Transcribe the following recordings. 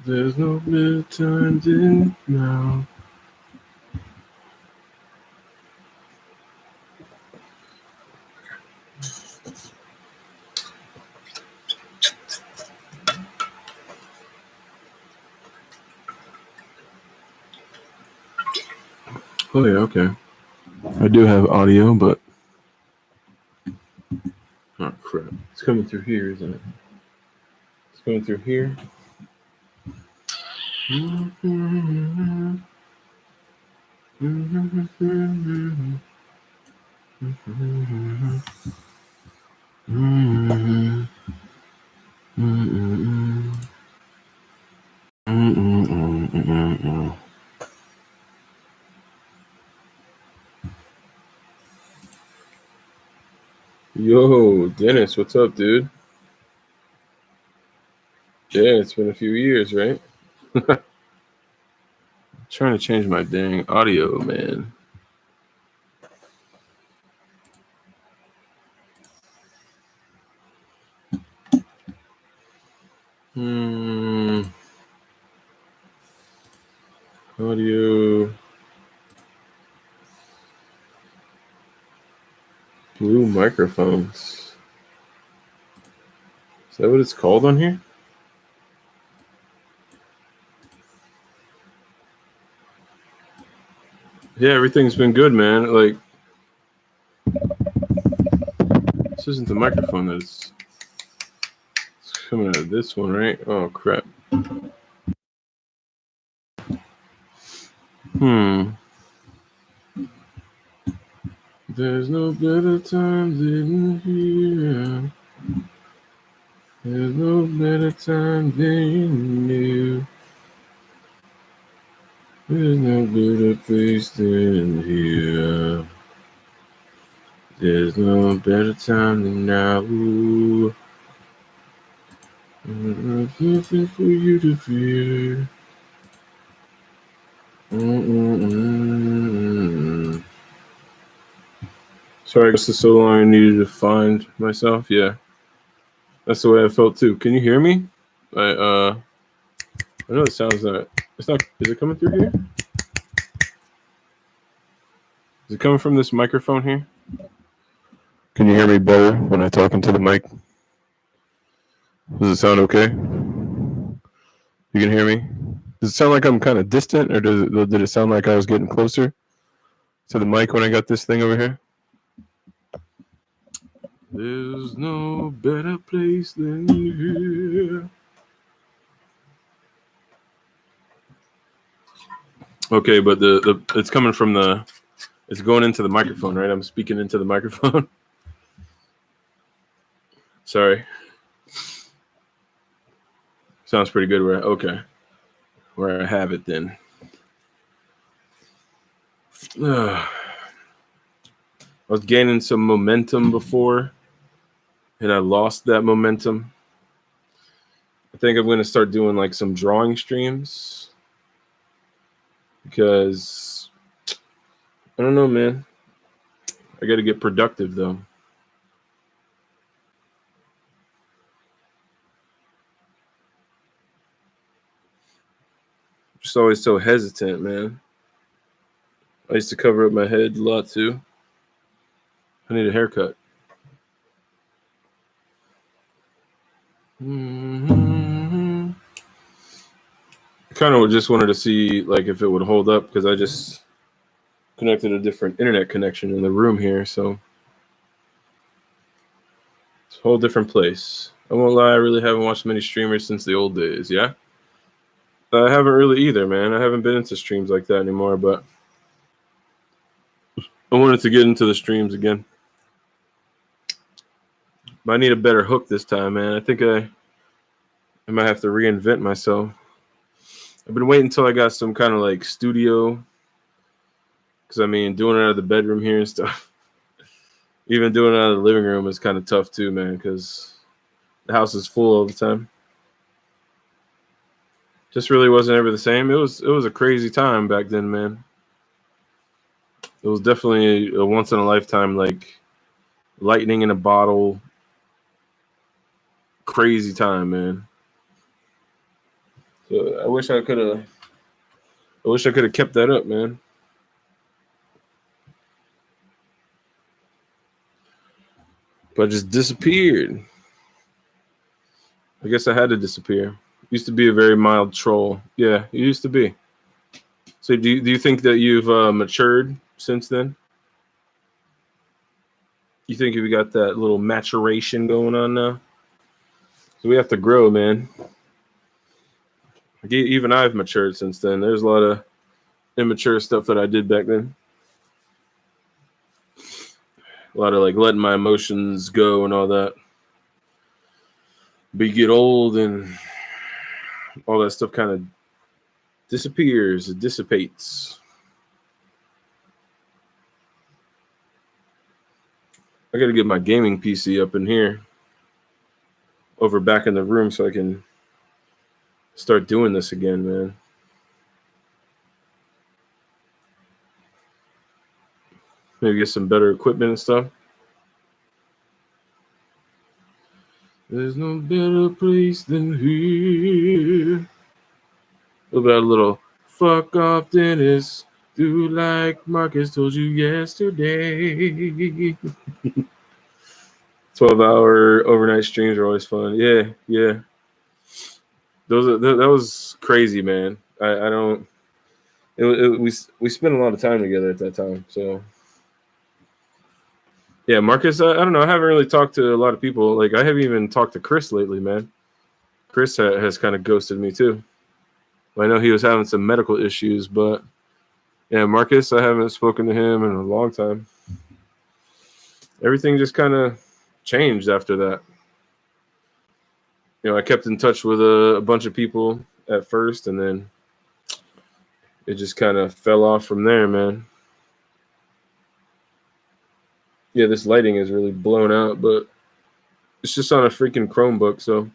There's no better time than now. Oh yeah, okay. I do have audio, but oh crap! It's coming through here, isn't it? It's coming through here. Yo, Dennis, what's up, dude? Yeah, it's been a few years, right? Trying to change my dang audio, man. Audio. Blue microphones. Is that what it's called on here? Yeah, everything's been good, man. Like, this isn't the microphone that's coming out of this one, right? Oh, crap. There's no better time than here. There's no better time than you. There's no better place than here. There's no better time than now. There's nothing for you to fear. Sorry, I guess it's so long I needed to find myself. Yeah, that's the way I felt too. Can you hear me? I know it sounds not. It's not. Is it coming through here? Is it coming from this microphone here? Can you hear me better when I talk into the mic? Does it sound okay? You can hear me? Does it sound like I'm kind of distant, or did it sound like I was getting closer to the mic when I got this thing over here? There's no better place than here. Okay, but the it's coming from it's going into the microphone, right? I'm speaking into the microphone. Sorry. Sounds pretty good. Where I have it then. I was gaining some momentum before, and I lost that momentum. I think I'm going to start doing like some drawing streams because I don't know, man. I got to get productive though. Just always so hesitant, man. I used to cover up my head a lot too. I need a haircut. Mm-hmm. I kind of just wanted to see like if it would hold up because I just connected a different internet connection in the room here, so it's a whole different place. I won't lie, I really haven't watched many streamers since the old days. Yeah, I haven't really either, man. I haven't been into streams like that anymore, but I wanted to get into the streams again. But I need a better hook this time, man. I think I might have to reinvent myself. I've been waiting until I got some kind of like studio, because I mean, doing it out of the bedroom here and stuff, even doing it out of the living room is kind of tough too, man, because the house is full all the time. Just really wasn't ever the same. It was a crazy time back then, man. It was definitely a once in a lifetime, like lightning in a bottle, crazy time, man. So I wish I could have kept that up, man. But I just disappeared. I guess I had to disappear. Used to be a very mild troll. Yeah, it used to be. So do you think that you've matured since then? You think you got that little maturation going on now? So we have to grow, man. Even I've matured since then. There's a lot of immature stuff that I did back then. A lot of like letting my emotions go and all that. But you get old and all that stuff kind of disappears. It dissipates. I got to get my gaming PC up in here, over back in the room, so I can start doing this again, man. Maybe get some better equipment and stuff. There's no better place than here. What about a little fuck off, Dennis? Do like Marcus told you yesterday. 12-hour overnight streams are always fun. Yeah. That was crazy, man. I don't. We spent a lot of time together at that time, so. Yeah, Marcus, I don't know. I haven't really talked to a lot of people. Like, I haven't even talked to Chris lately, man. Chris has kind of ghosted me, too. I know he was having some medical issues, but, yeah, Marcus, I haven't spoken to him in a long time. Everything just kind of changed after that. You know, I kept in touch with a bunch of people at first, and then it just kind of fell off from there, man. Yeah, this lighting is really blown out, but it's just on a freaking Chromebook, so.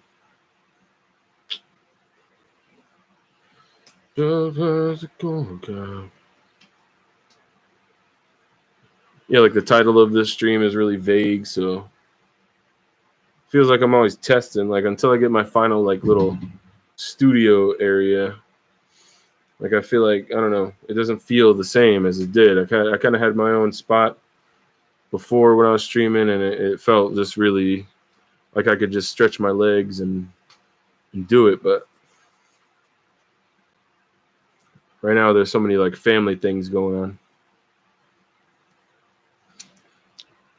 Yeah, like the title of this stream is really vague, so feels like I'm always testing. Like until I get my final like little studio area, like I feel like, I don't know, it doesn't feel the same as it did. I kind of had my own spot before when I was streaming, and it felt just really like I could just stretch my legs and do it. But right now there's so many like family things going on.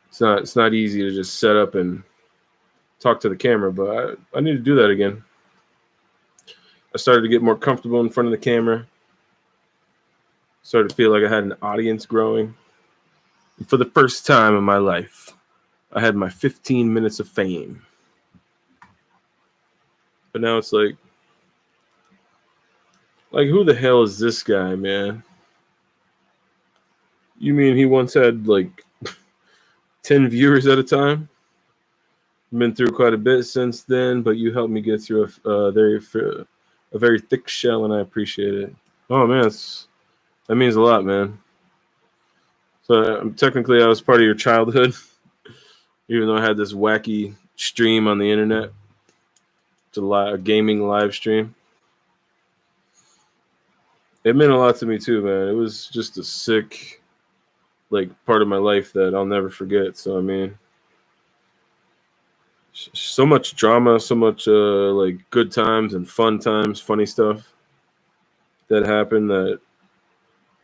It's not easy to just set up and talk to the camera, but I need to do that again. I started to get more comfortable in front of the camera. Started to feel like I had an audience growing. And for the first time in my life, I had my 15 minutes of fame. But now it's like who the hell is this guy, man? You mean he once had like 10 viewers at a time? Been through quite a bit since then, but you helped me get through a very thick shell, and I appreciate it. Oh man, that means a lot, man. So technically, I was part of your childhood, even though I had this wacky stream on the internet. It's a gaming live stream. It meant a lot to me too, man. It was just a sick, like, part of my life that I'll never forget. So I mean, so much drama, so much like good times and fun times, funny stuff that happened, that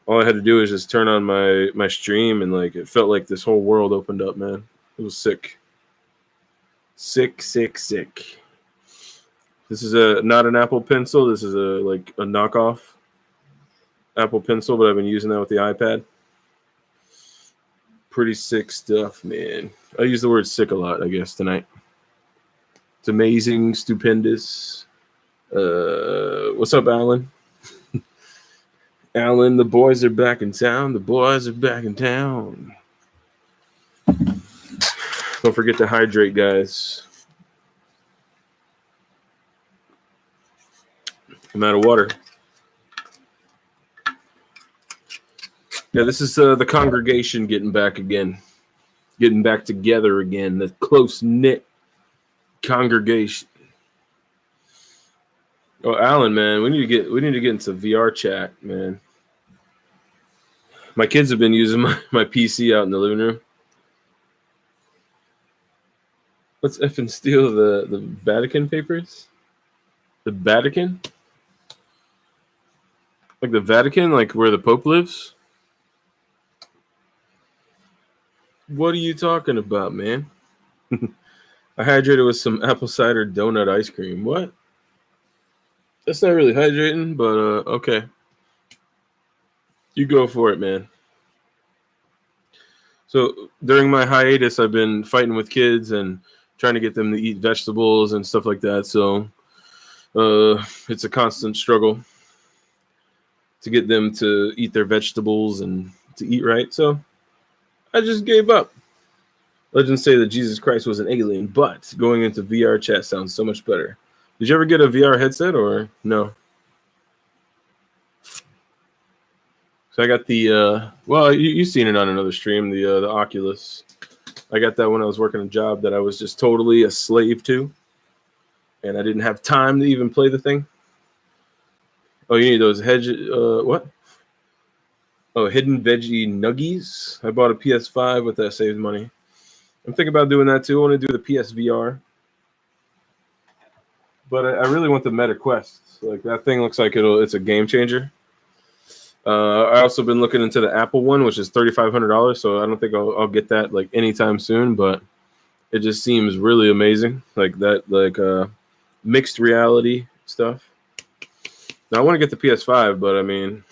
all I had to do was just turn on my stream, and like it felt like this whole world opened up, man. It was sick. Sick. This is not an Apple Pencil. This is a knockoff Apple Pencil, but I've been using that with the iPad. Pretty sick stuff, man. I use the word sick a lot, I guess, tonight. It's amazing, stupendous. What's up, Alan? Alan, the boys are back in town. The boys are back in town. Don't forget to hydrate, guys. I'm out of water. Yeah, this is the congregation getting back together again. The close-knit congregation. Oh, Alan, man, we need to get into VR chat, man. My kids have been using my PC out in the living room. Let's effing steal the Vatican papers. The Vatican? Like the Vatican, like where the Pope lives? What are you talking about, man? I hydrated with some apple cider donut ice cream. What? That's not really hydrating, but okay. You go for it, man. So during my hiatus, I've been fighting with kids and trying to get them to eat vegetables and stuff like that. So it's a constant struggle to get them to eat their vegetables and to eat right. So I just gave up. Legends say that Jesus Christ was an alien, but going into VR chat sounds so much better. Did you ever get a VR headset or no? So I got the well, you've seen it on another stream, the Oculus. I got that when I was working a job that I was just totally a slave to, and I didn't have time to even play the thing. Oh, you need those what? Oh, hidden veggie nuggies. I bought a PS5 with that saved money. I'm thinking about doing that too. I want to do the PSVR, but I really want the Meta Quest. Like that thing looks like it's a game changer. I also been looking into the Apple one, which is $3,500. So I don't think I'll get that like anytime soon, but it just seems really amazing. Like that, like mixed reality stuff. Now I want to get the PS5, but I mean,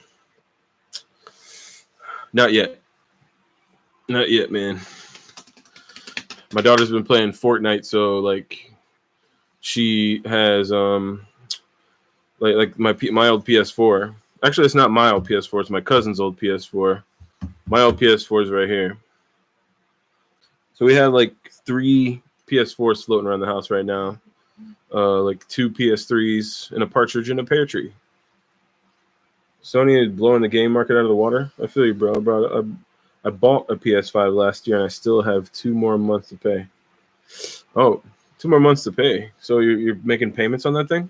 not yet. Not yet, man. My daughter's been playing Fortnite, so like she has like my old PS4. Actually, it's not my old PS4. It's my cousin's old PS4. My old PS4 is right here. So we have like 3 PS4s floating around the house right now. Like 2 PS3s and a partridge in a pear tree. Sony is blowing the game market out of the water. I feel you, bro. I bought a PS5 last year and I still have 2 more months to pay. Oh, 2 more months to pay. So you're making payments on that thing?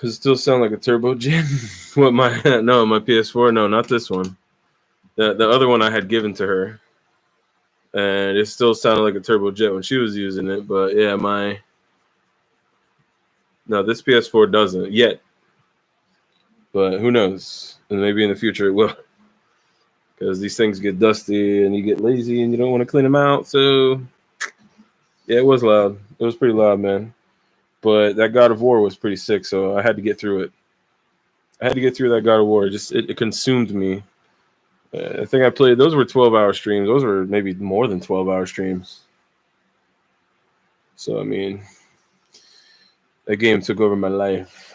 Does it still sound like a turbo gen? What my PS4? No, not this one. The other one I had given to her. And it still sounded like a turbo jet when she was using it, but yeah, this PS4 doesn't yet. But who knows? And maybe in the future it will. Because these things get dusty and you get lazy and you don't want to clean them out. So yeah, it was loud. It was pretty loud, man. But that God of War was pretty sick, so I had to get through it. I had to get through that God of War. It consumed me. I think I played. Those were 12-hour streams. Those were maybe more than 12-hour streams. So I mean, that game took over my life.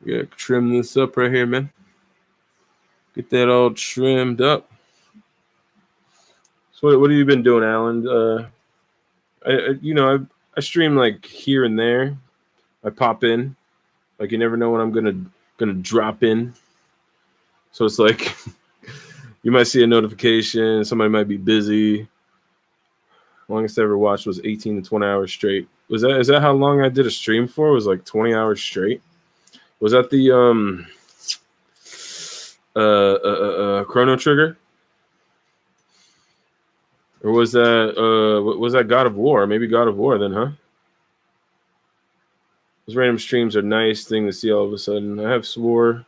We gotta trim this up right here, man. Get that all trimmed up. So what have you been doing, Alan? I stream like here and there. I pop in. Like you never know when I'm gonna drop in. So it's like you might see a notification. Somebody might be busy. Longest I ever watched was 18 to 20 hours straight. Is that how long I did a stream for? It was like 20 hours straight. Was that the Chrono Trigger? Or was that God of War? Maybe God of War then, huh? Those random streams are a nice thing to see all of a sudden. I have swore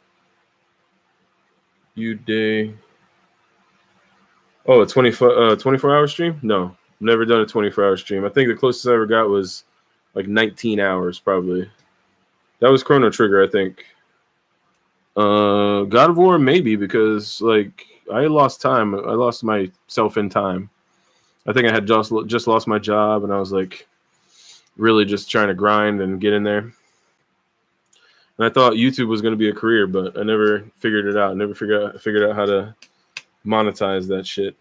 you day. Oh, a 24-hour stream? No, never done a 24-hour stream. I think the closest I ever got was like 19 hours, probably. That was Chrono Trigger, I think. God of War, maybe, because like I lost time. I lost myself in time. I think I had just lost my job, and I was like really just trying to grind and get in there. And I thought YouTube was going to be a career, but I never figured it out. I never figured out how to monetize that shit.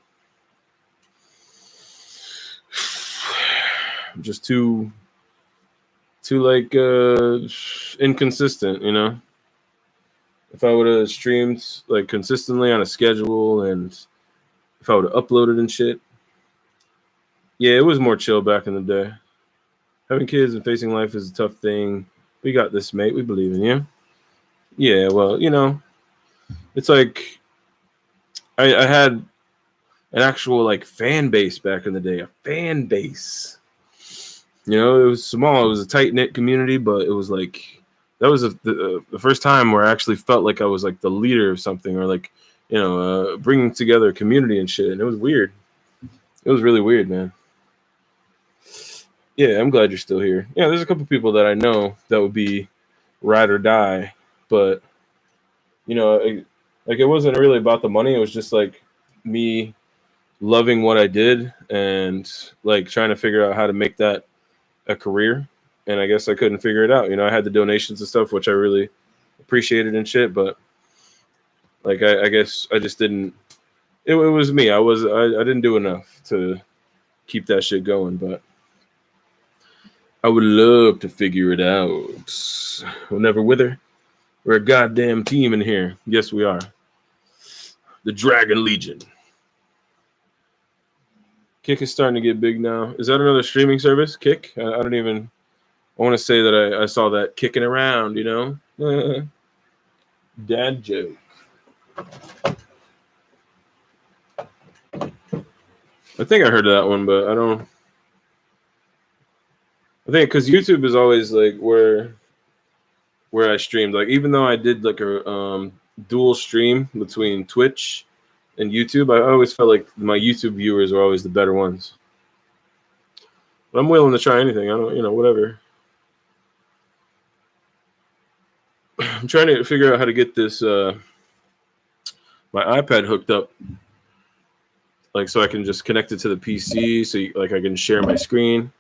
I'm just too like inconsistent, you know. If I would have streamed like consistently on a schedule, and if I would have uploaded and shit, Yeah, it was more chill back in the day. Having kids and facing life is a tough thing. We got this, mate. We believe in you. Yeah, well, it's like I had an actual like fan base back in the day, a fan base. It was small. It was a tight knit community, but it was like that was the first time where I actually felt like I was like the leader of something, or like bringing together a community and shit. And it was weird. It was really weird, man. Yeah, I'm glad you're still here. Yeah, there's a couple people that I know that would be ride or die, but like it wasn't really about the money. It was just like me loving what I did and like trying to figure out how to make that a career. And I guess I couldn't figure it out. I had the donations and stuff, which I really appreciated and shit. But like, I guess I just didn't. It was me. I didn't do enough to keep that shit going. But I would love to figure it out. We'll never wither. We're a goddamn team in here. Yes, we are. The Dragon Legion. Kick is starting to get big now. Is that another streaming service? Kick? I don't even. I want to say that I saw that kicking around. Dad joke. I think I heard that one, but I don't. I think because YouTube is always like where I streamed. Like even though I did like a dual stream between Twitch and YouTube, I always felt like my YouTube viewers are always the better ones. But I'm willing to try anything. I don't, whatever. I'm trying to figure out how to get this my iPad hooked up, like so I can just connect it to the PC, so like I can share my screen.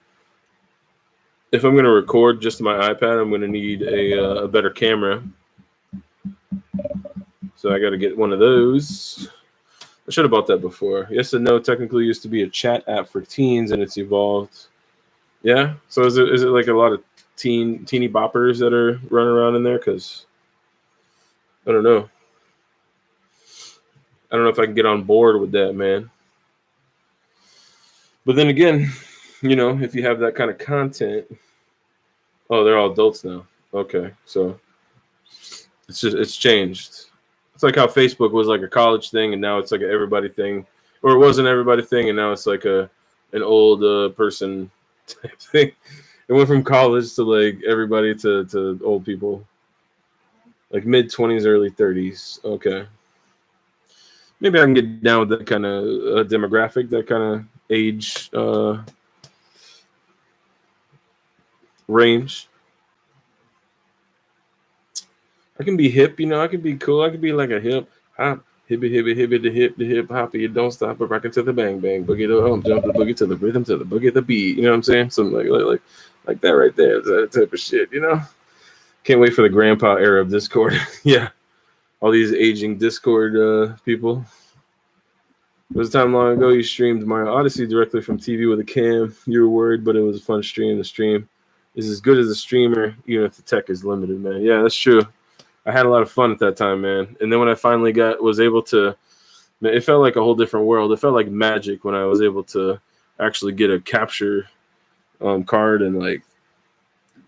If I'm gonna record just my iPad, I'm gonna need a better camera. So I got to get one of those. I should have bought that before. Yes and No technically used to be a chat app for teens, and it's evolved. Yeah. So is it like a lot of teeny boppers that are running around in there? Because I don't know. I don't know if I can get on board with that, man. But then again, if you have that kind of content, oh, they're all adults now. Okay, so it's changed. It's like how Facebook was like a college thing, and now it's like an everybody thing, or it wasn't everybody thing, and now it's like an old person type thing. It went from college to like everybody to old people, like mid-20s, early 30s. Okay. Maybe I can get down with that kind of demographic, that kind of age range. I can be hip, I can be cool. I can be like a hip hop, hippie, the hip hoppy. You don't stop, but rockin' to the bang bang, boogie the jump the boogie to the rhythm to the boogie the beat. You know what I'm saying? Something like that right there. That type of shit. Can't wait for the grandpa era of Discord. Yeah, all these aging Discord people. There was a time long ago you streamed Mario Odyssey directly from TV with a cam. You were worried, but it was a fun stream. The stream is as good as a streamer, even if the tech is limited, man. Yeah, that's true. I had a lot of fun at that time, man. And then when I finally was able to, it felt like a whole different world. It felt like magic when I was able to actually get a capture card and like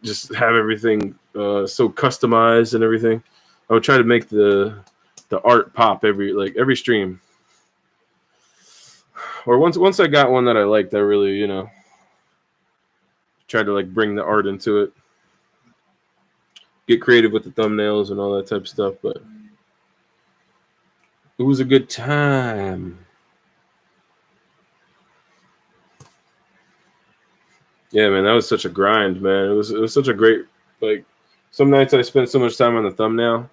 just have everything so customized and everything. I would try to make the art pop every stream. Or once I got one that I liked, I really, tried to like bring the art into it. Get creative with the thumbnails and all that type of stuff, but it was a good time. Yeah, man, that was such a grind, man. It was such a great, like, some nights I spent so much time on the thumbnail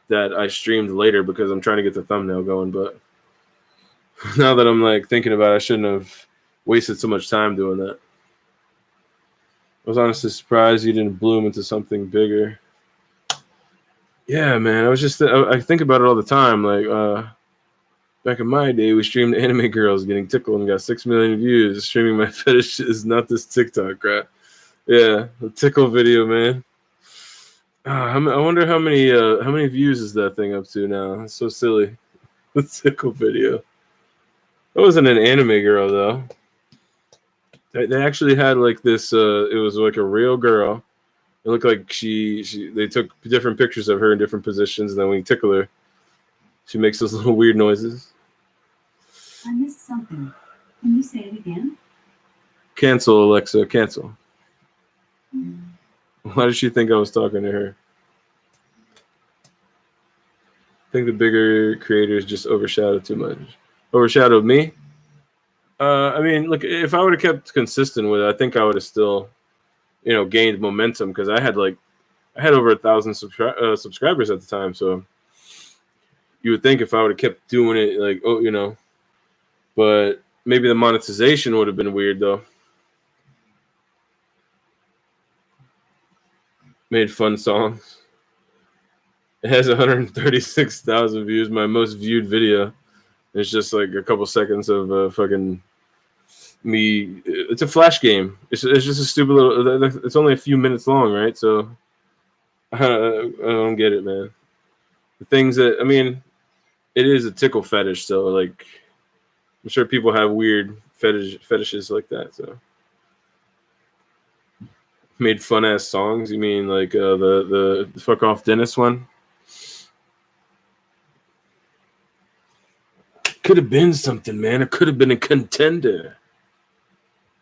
that I streamed later because I'm trying to get the thumbnail going. But now that I'm like thinking about it, I shouldn't have wasted so much time doing that. I was honestly surprised you didn't bloom into something bigger. Yeah, man. I think about it all the time. Like, back in my day, we streamed anime girls getting tickled and got 6 million views. Streaming my fetish is not this TikTok crap. Yeah, the tickle video, man. I wonder how many views is that thing up to now? It's so silly. The tickle video. That wasn't an anime girl though. They actually had like this. It was like a real girl. It looked like she. They took different pictures of her in different positions, and then when you tickle her, she makes those little weird noises. I missed something. Can you say it again? Cancel, Alexa. Cancel. Why did she think I was talking to her? I think the bigger creators just overshadowed too much. Overshadowed me? I mean, look, if I would have kept consistent with it, I think I would have still, gained momentum because I had over 1,000 subscribers at the time. So you would think if I would have kept doing it, but maybe the monetization would have been weird though. Made fun songs. It has 136,000 views. My most viewed video. It's just like a couple seconds of fucking me. It's a flash game. It's just a stupid little. It's only a few minutes long, right? So I don't get it, man. The things that it is a tickle fetish. So like, I'm sure people have weird fetishes like that. So made fun ass songs. You mean like the fuck off Dennis one? Could have been something, man. It could have been a contender.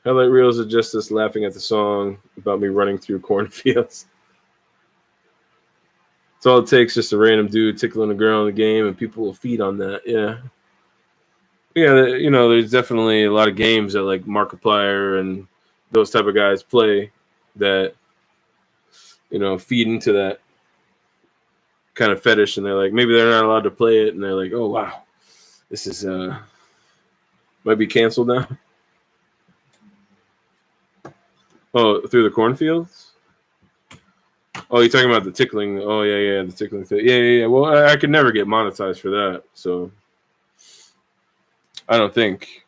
Highlight reels are just us laughing at the song about me running through cornfields. It's all it takes, just a random dude tickling a girl in the game, and people will feed on that. Yeah. Yeah, there's definitely a lot of games that like Markiplier and those type of guys play that, feed into that kind of fetish, and they're like, maybe they're not allowed to play it, and they're like, oh, wow. This is might be canceled now. Oh, through the cornfields? Oh, you're talking about the tickling. Oh, yeah, the tickling thing. Yeah. Well, I could never get monetized for that, so I don't think.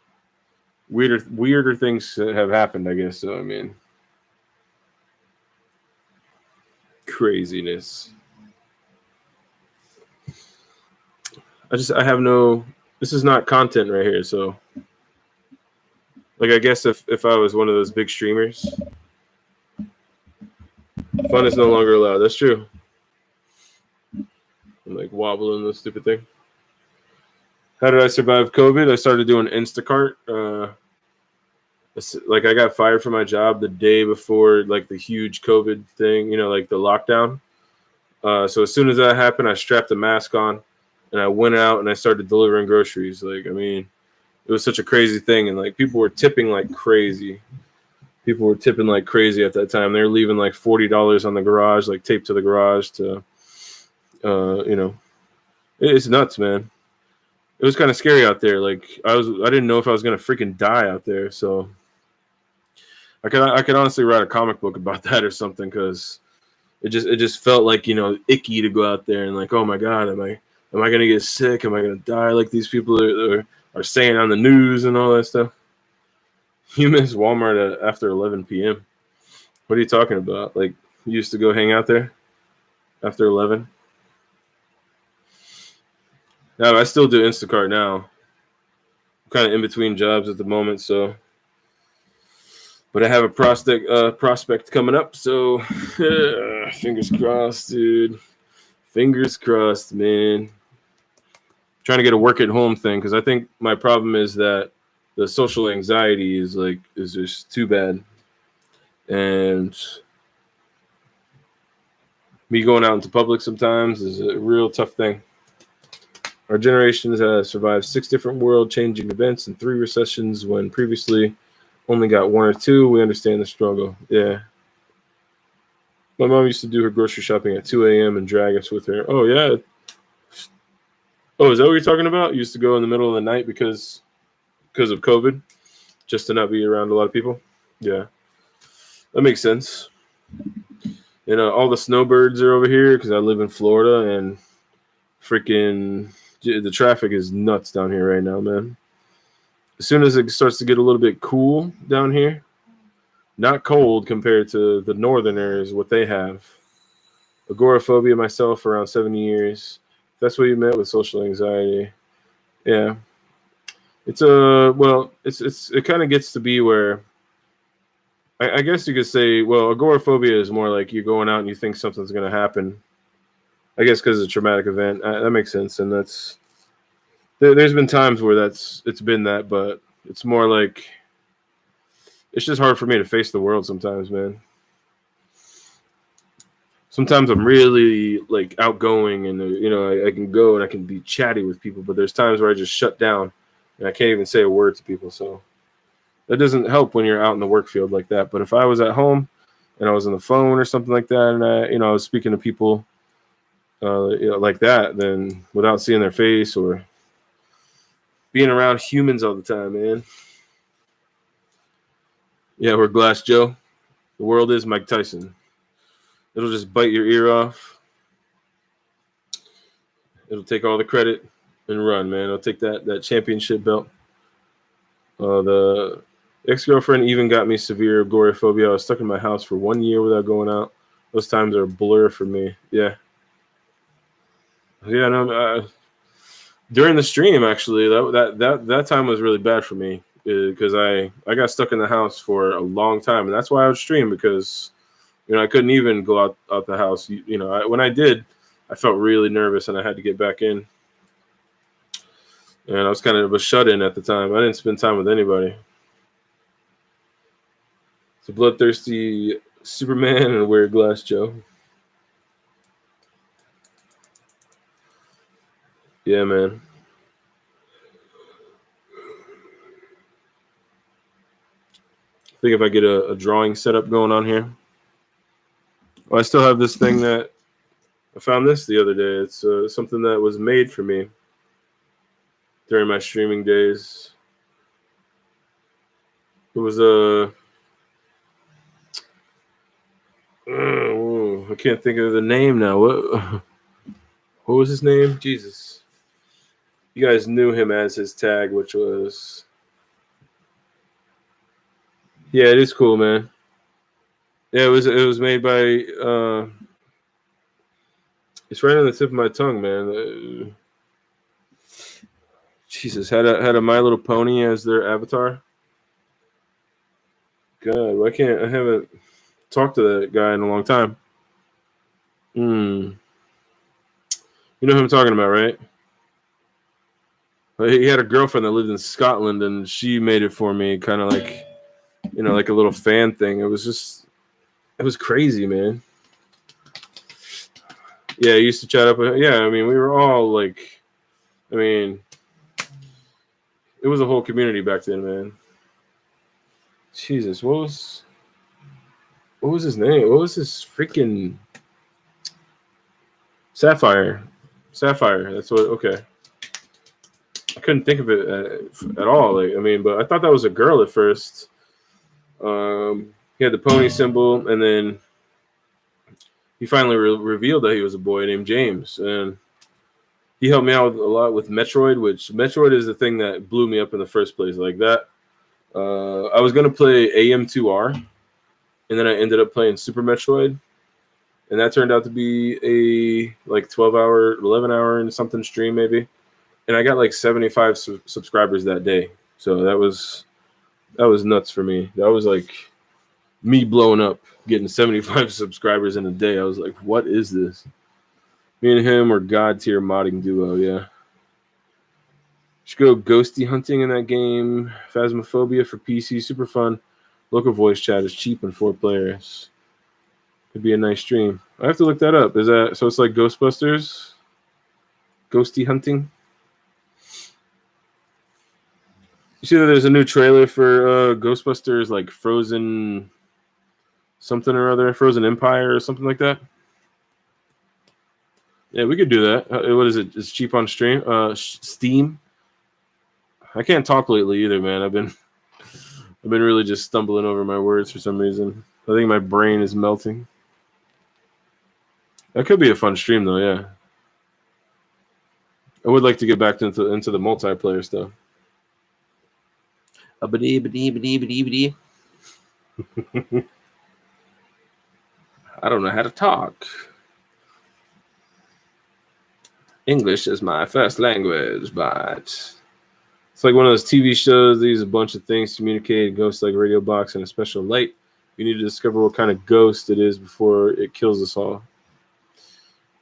Weirder things have happened, I guess. So craziness. I have no. This is not content right here, so like I guess if I was one of those big streamers, fun is no longer allowed. That's true. I'm like wobbling this stupid thing. How did I survive COVID? I started doing Instacart. Like I got fired from my job the day before like the huge COVID thing, like the lockdown. So as soon as that happened, I strapped a mask on and I went out and I started delivering groceries. Like, it was such a crazy thing. And like people were tipping like crazy. People were tipping like crazy at that time. They were leaving like $40 on the garage, like taped to the garage to, it's nuts, man. It was kind of scary out there. Like I didn't know if I was going to freaking die out there. So I could honestly write a comic book about that or something. Cause it just felt like, icky to go out there and like, oh my God, am I going to get sick? Am I going to die like these people are saying on the news and all that stuff? You miss Walmart after 11 p.m. What are you talking about? Like, you used to go hang out there after 11? No, I still do Instacart now. I'm kind of in between jobs at the moment, so. But I have a prospect coming up, so fingers crossed, dude. Fingers crossed, man. Trying to get a work at home thing, because I think my problem is that the social anxiety is just too bad. And me going out into public sometimes is a real tough thing. Our generation has survived 6 different world-changing events and 3 recessions when previously only got 1 or 2. We understand the struggle. Yeah. My mom used to do her grocery shopping at 2 a.m. and drag us with her. Oh, yeah. Oh, is that what you're talking about? You used to go in the middle of the night because of COVID, just to not be around a lot of people? Yeah. That makes sense. All the snowbirds are over here because I live in Florida, and freaking the traffic is nuts down here right now, man. As soon as it starts to get a little bit cool down here, not cold compared to the northerners, what they have. Agoraphobia myself around 7 years. That's what you meant with social anxiety. Yeah. It kind of gets to be where I guess you could say, well, agoraphobia is more like you're going out and you think something's going to happen. I guess because it's a traumatic event. That makes sense, and there's been times where it's been that, but it's more like it's just hard for me to face the world sometimes, man. Sometimes I'm really like outgoing, and I can go and I can be chatty with people, but there's times where I just shut down and I can't even say a word to people. So that doesn't help when you're out in the work field like that. But if I was at home and I was on the phone or something like that, and I was speaking to people like that, then without seeing their face or being around humans all the time, man. Yeah, we're Glass Joe. The world is Mike Tyson. It'll just bite your ear off. It'll take all the credit and run, man. It'll take that championship belt. The ex-girlfriend even got me severe agoraphobia. I was stuck in my house for 1 year without going out. Those times are a blur for me. Yeah. Yeah, no. During the stream, actually, that time was really bad for me because I got stuck in the house for a long time, and that's why I would stream, because I couldn't even go out the house. When I did, I felt really nervous and I had to get back in. And I was kind of a shut-in at the time. I didn't spend time with anybody. It's a bloodthirsty Superman and a weird Glass Joe. Yeah, man. I think if I get a drawing setup going on here. Well, I still have this thing that I found this the other day. It's something that was made for me during my streaming days. It was I can't think of the name now. What was his name? Jesus. You guys knew him as his tag, which was... Yeah, it is cool, man. Yeah, it was made by it's right on the tip of my tongue, man. Jesus, had a My Little Pony as their avatar. God, why can't I haven't talked to that guy in a long time? You know who I'm talking about, right? He had a girlfriend that lived in Scotland, and she made it for me, kind of like, like a little fan thing. It was crazy, man. Yeah, I used to chat up with. Yeah, I mean, we were all like, I mean, it was a whole community back then, man. Jesus, what was his name? What was his freaking Sapphire? That's what. Okay, I couldn't think of it at all. Like, I mean, but I thought that was a girl at first. He had the pony symbol, and then he finally revealed that he was a boy named James, and he helped me out a lot with Metroid, which Metroid is the thing that blew me up in the first place. Like that, I was gonna play AM2R, and then I ended up playing Super Metroid, and that turned out to be a like 12-hour, 11-hour and something stream maybe, and I got like 75 subscribers that day. So that was nuts for me. That was like me blowing up, getting 75 subscribers in a day. I was like, what is this? Me and him were god tier modding duo, yeah. Should go ghosty hunting in that game. Phasmophobia for PC, super fun. Local voice chat is cheap and 4 players. Could be a nice stream. I have to look that up. Is that so? It's like Ghostbusters, ghosty hunting. You see that there's a new trailer for Ghostbusters, like Frozen something or other, Frozen Empire or something like that. Yeah, we could do that. What is it? It's cheap on Steam. I can't talk lately either, man. I've been really just stumbling over my words for some reason. I think my brain is melting. That could be a fun stream, though. Yeah, I would like to get back into the multiplayer stuff. I don't know how to talk. English is my first language, but it's like one of those TV shows. They use a bunch of things to communicate. Ghosts like radio box and a special light We need to discover what kind of ghost it is before it kills us all.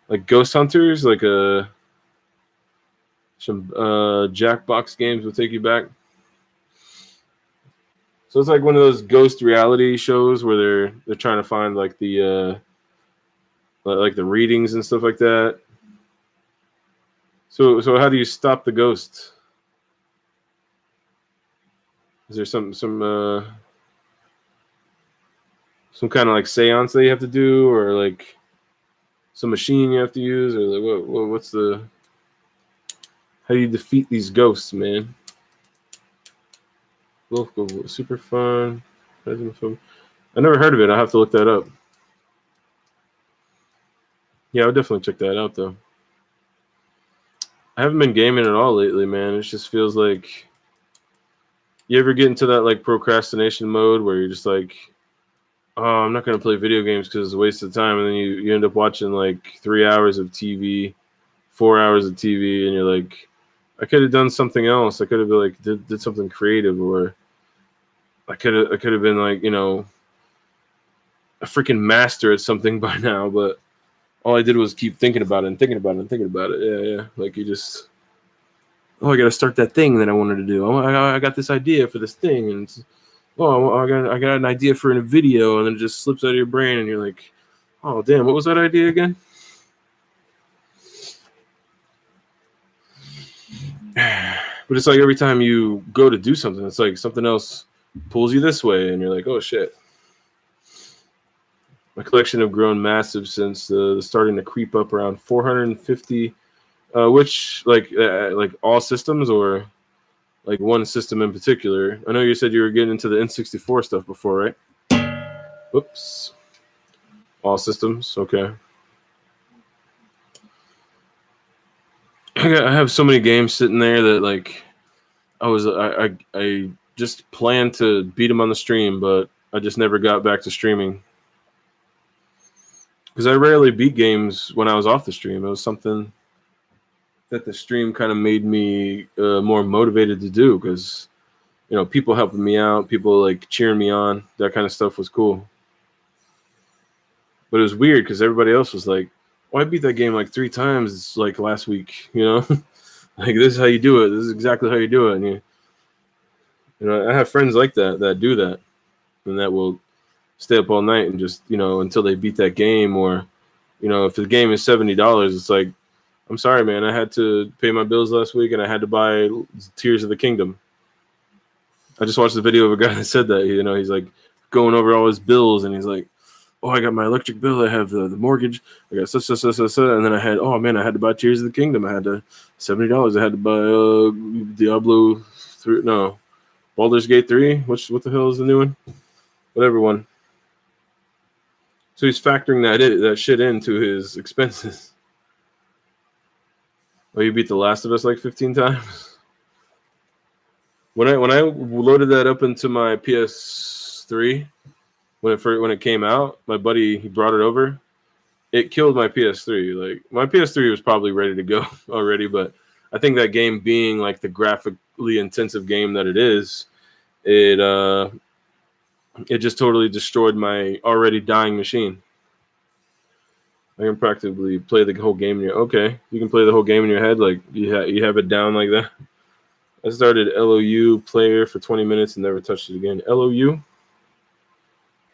Like Ghost Hunters, like some Jackbox games will take you back. So it's like one of those ghost reality shows where they're trying to find like the readings and stuff like that. So how do you stop the ghost? Is there some kind of like seance that you have to do, or like some machine you have to use, or like what's the? How do you defeat these ghosts, man? Super fun. I never heard of it. I'll have to look that up. Yeah, I'll definitely check that out, though. I haven't been gaming at all lately, man. It just feels like... You ever get into that, like, procrastination mode where you're just like, oh, I'm not going to play video games because it's a waste of time, and then you end up watching, like, 3 hours of TV, 4 hours of TV, and you're like, I could have done something else. I could have, like, did something creative, or... I could have been like, you know, a freaking master at something by now, but all I did was keep thinking about it and thinking about it and thinking about it. Yeah. Like you just, I got to start that thing that I wanted to do. I got this idea for this thing, and I got an idea for a video, and then it just slips out of your brain, and you're like, oh damn, what was that idea again? But it's like every time you go to do something, it's like something else pulls you this way, and you're like, oh shit. My collection have grown massive since starting to creep up around 450, which like all systems or like one system in particular. I know you said you were getting into the N64 stuff before, right? Whoops. All systems, okay. I have so many games sitting there that like I just planned to beat them on the stream, but I just never got back to streaming. Because I rarely beat games when I was off the stream. It was something that the stream kind of made me more motivated to do, because, you know, people helping me out, people like cheering me on, that kind of stuff was cool. But it was weird because everybody else was like, oh, I beat that game like 3 times like last week, you know? Like, this is how you do it. This is exactly how you do it. And you know, I have friends like that do that, and that will stay up all night and just, you know, until they beat that game. Or, you know, if the game is $70, it's like, I'm sorry, man, I had to pay my bills last week and I had to buy Tears of the Kingdom. I just watched the video of a guy that said that, you know, he's like going over all his bills, and he's like, oh, I got my electric bill, I have the mortgage, I got such, and then I had, oh man, I had to buy Tears of the Kingdom, I had to $70, I had to buy Diablo 3, no, Baldur's Gate 3, what the hell is the new one? Whatever one. So he's factoring that shit into his expenses. Oh, you beat The Last of Us like 15 times? When I loaded that up into my PS3, when it came out, my buddy, he brought it over. It killed my PS3. Like, my PS3 was probably ready to go already, but I think that game being like the graphically intensive game that it is, it just totally destroyed my already dying machine. I can practically play the whole game in your... Okay, you can play the whole game in your head, like you have it down like that. I started LOU player for 20 minutes and never touched it again. LOU,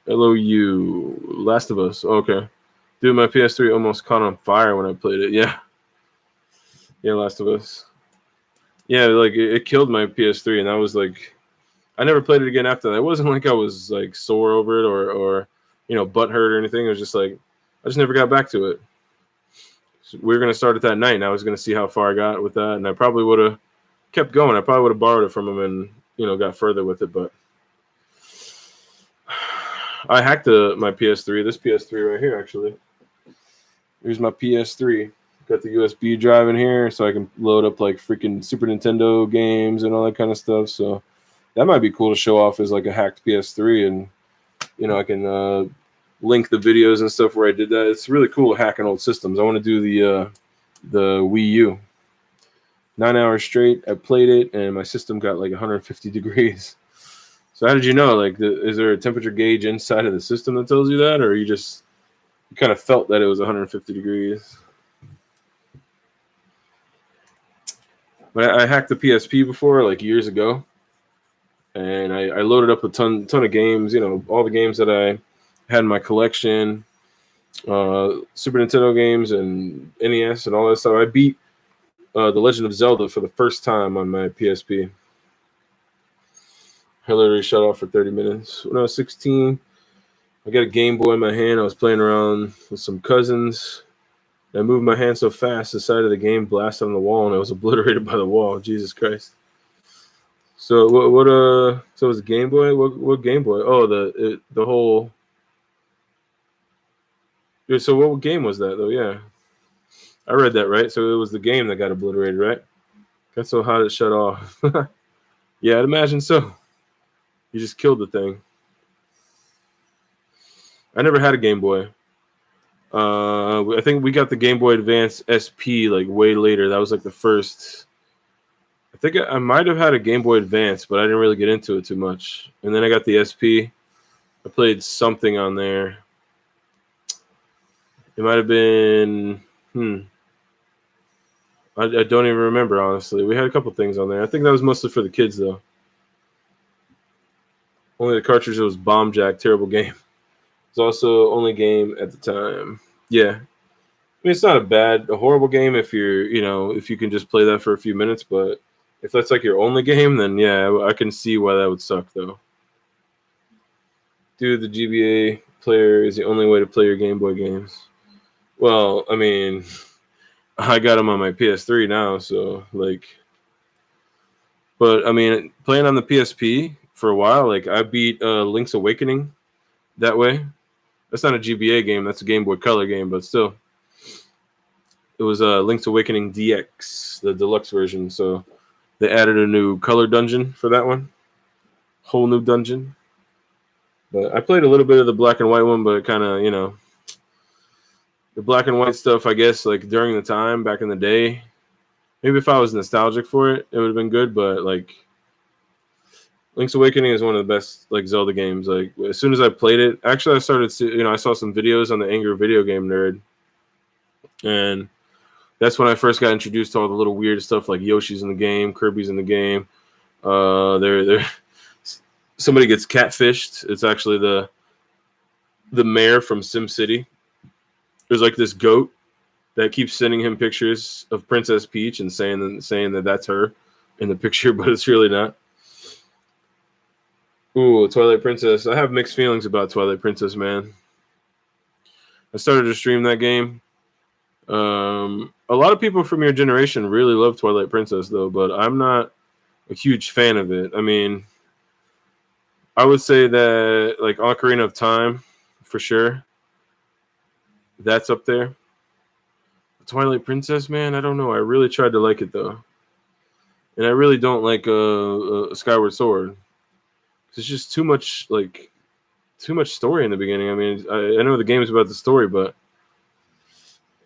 Last of Us. Okay, dude, my PS3 almost caught on fire when I played it. Yeah, Last of Us. Yeah, like it killed my PS3, and I was like, I never played it again after that. It wasn't like I was like sore over it or you know, butthurt or anything. It was just like, I just never got back to it. So we were going to start it that night, and I was going to see how far I got with that, and I probably would have kept going. I probably would have borrowed it from him and, you know, got further with it, but I hacked my PS3, this PS3 right here, actually. Here's my PS3. Got the USB drive in here so I can load up like freaking Super Nintendo games and all that kind of stuff, so that might be cool to show off as like a hacked PS3, and, you know, I can link the videos and stuff where I did that. It's really cool hacking old systems. I want to do the Wii U. 9 hours straight, I played it, and my system got like 150 degrees. So how did you know? Like, is there a temperature gauge inside of the system that tells you that, or you kind of felt that it was 150 degrees? But I hacked the PSP before, like years ago, and I loaded up a ton of games. You know, all the games that I had in my collection, Super Nintendo games and NES and all that stuff. I beat The Legend of Zelda for the first time on my PSP. I literally shut off for 30 minutes. When I was 16, I got a Game Boy in my hand. I was playing around with some cousins. I moved my hand so fast, the side of the game blasted on the wall, and I was obliterated by the wall. Jesus Christ! So so it was a Game Boy. What Game Boy? Oh, the whole. Yeah, so what game was that though? Yeah, I read that right. So it was the game that got obliterated, right? That's so hot it shut off. Yeah, I'd imagine so. You just killed the thing. I never had a Game Boy. I think we got the Game Boy Advance SP like way later. That was like the first. I think I might have had a Game Boy Advance, but I didn't really get into it too much. And then I got the SP. I played something on there. It might have been. I don't even remember, honestly. We had a couple things on there. I think that was mostly for the kids, though. Only the cartridge was Bomb Jack. Terrible game. It's also only game at the time. Yeah. I mean, it's not a horrible game if if you can just play that for a few minutes. But if that's like your only game, then yeah, I can see why that would suck, though. Dude, the GBA player is the only way to play your Game Boy games. Well, I mean, I got them on my PS3 now, so like. But I mean, playing on the PSP for a while, like I beat Link's Awakening that way. That's not a GBA game. That's a Game Boy Color game, but still. It was Link's Awakening DX, the deluxe version. So they added a new color dungeon for that one. Whole new dungeon. But I played a little bit of the black and white one, but kind of, the black and white stuff, I guess, like during the time back in the day. Maybe if I was nostalgic for it, it would have been good. But like, Link's Awakening is one of the best like Zelda games. Like as soon as I played it, actually I started to, I saw some videos on the Angry Video Game Nerd, and that's when I first got introduced to all the little weird stuff like Yoshi's in the game, Kirby's in the game. Somebody gets catfished. It's actually the mayor from SimCity. There's like this goat that keeps sending him pictures of Princess Peach and saying that that's her in the picture, but it's really not. Ooh, Twilight Princess. I have mixed feelings about Twilight Princess, man. I started to stream that game. A lot of people from your generation really love Twilight Princess, though, but I'm not a huge fan of it. I mean, I would say that, like, Ocarina of Time, for sure. That's up there. Twilight Princess, man, I don't know. I really tried to like it, though. And I really don't like Skyward Sword. It's just too much story in the beginning. I mean, I know the game's about the story, but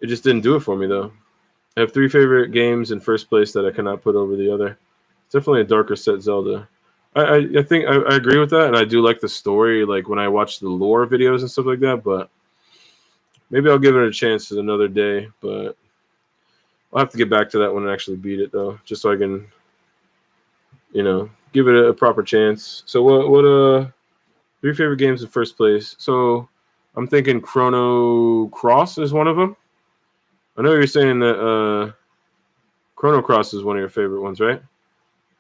it just didn't do it for me, though. I have 3 favorite games in first place that I cannot put over the other. It's definitely a darker set Zelda. I think I agree with that, and I do like the story, like when I watch the lore videos and stuff like that, but maybe I'll give it a chance another day, but I'll have to get back to that one and actually beat it, though, just so I can, give it a proper chance. So what 3 favorite games in first place? So I'm thinking Chrono Cross is one of them. I know you're saying that Chrono Cross is one of your favorite ones, right?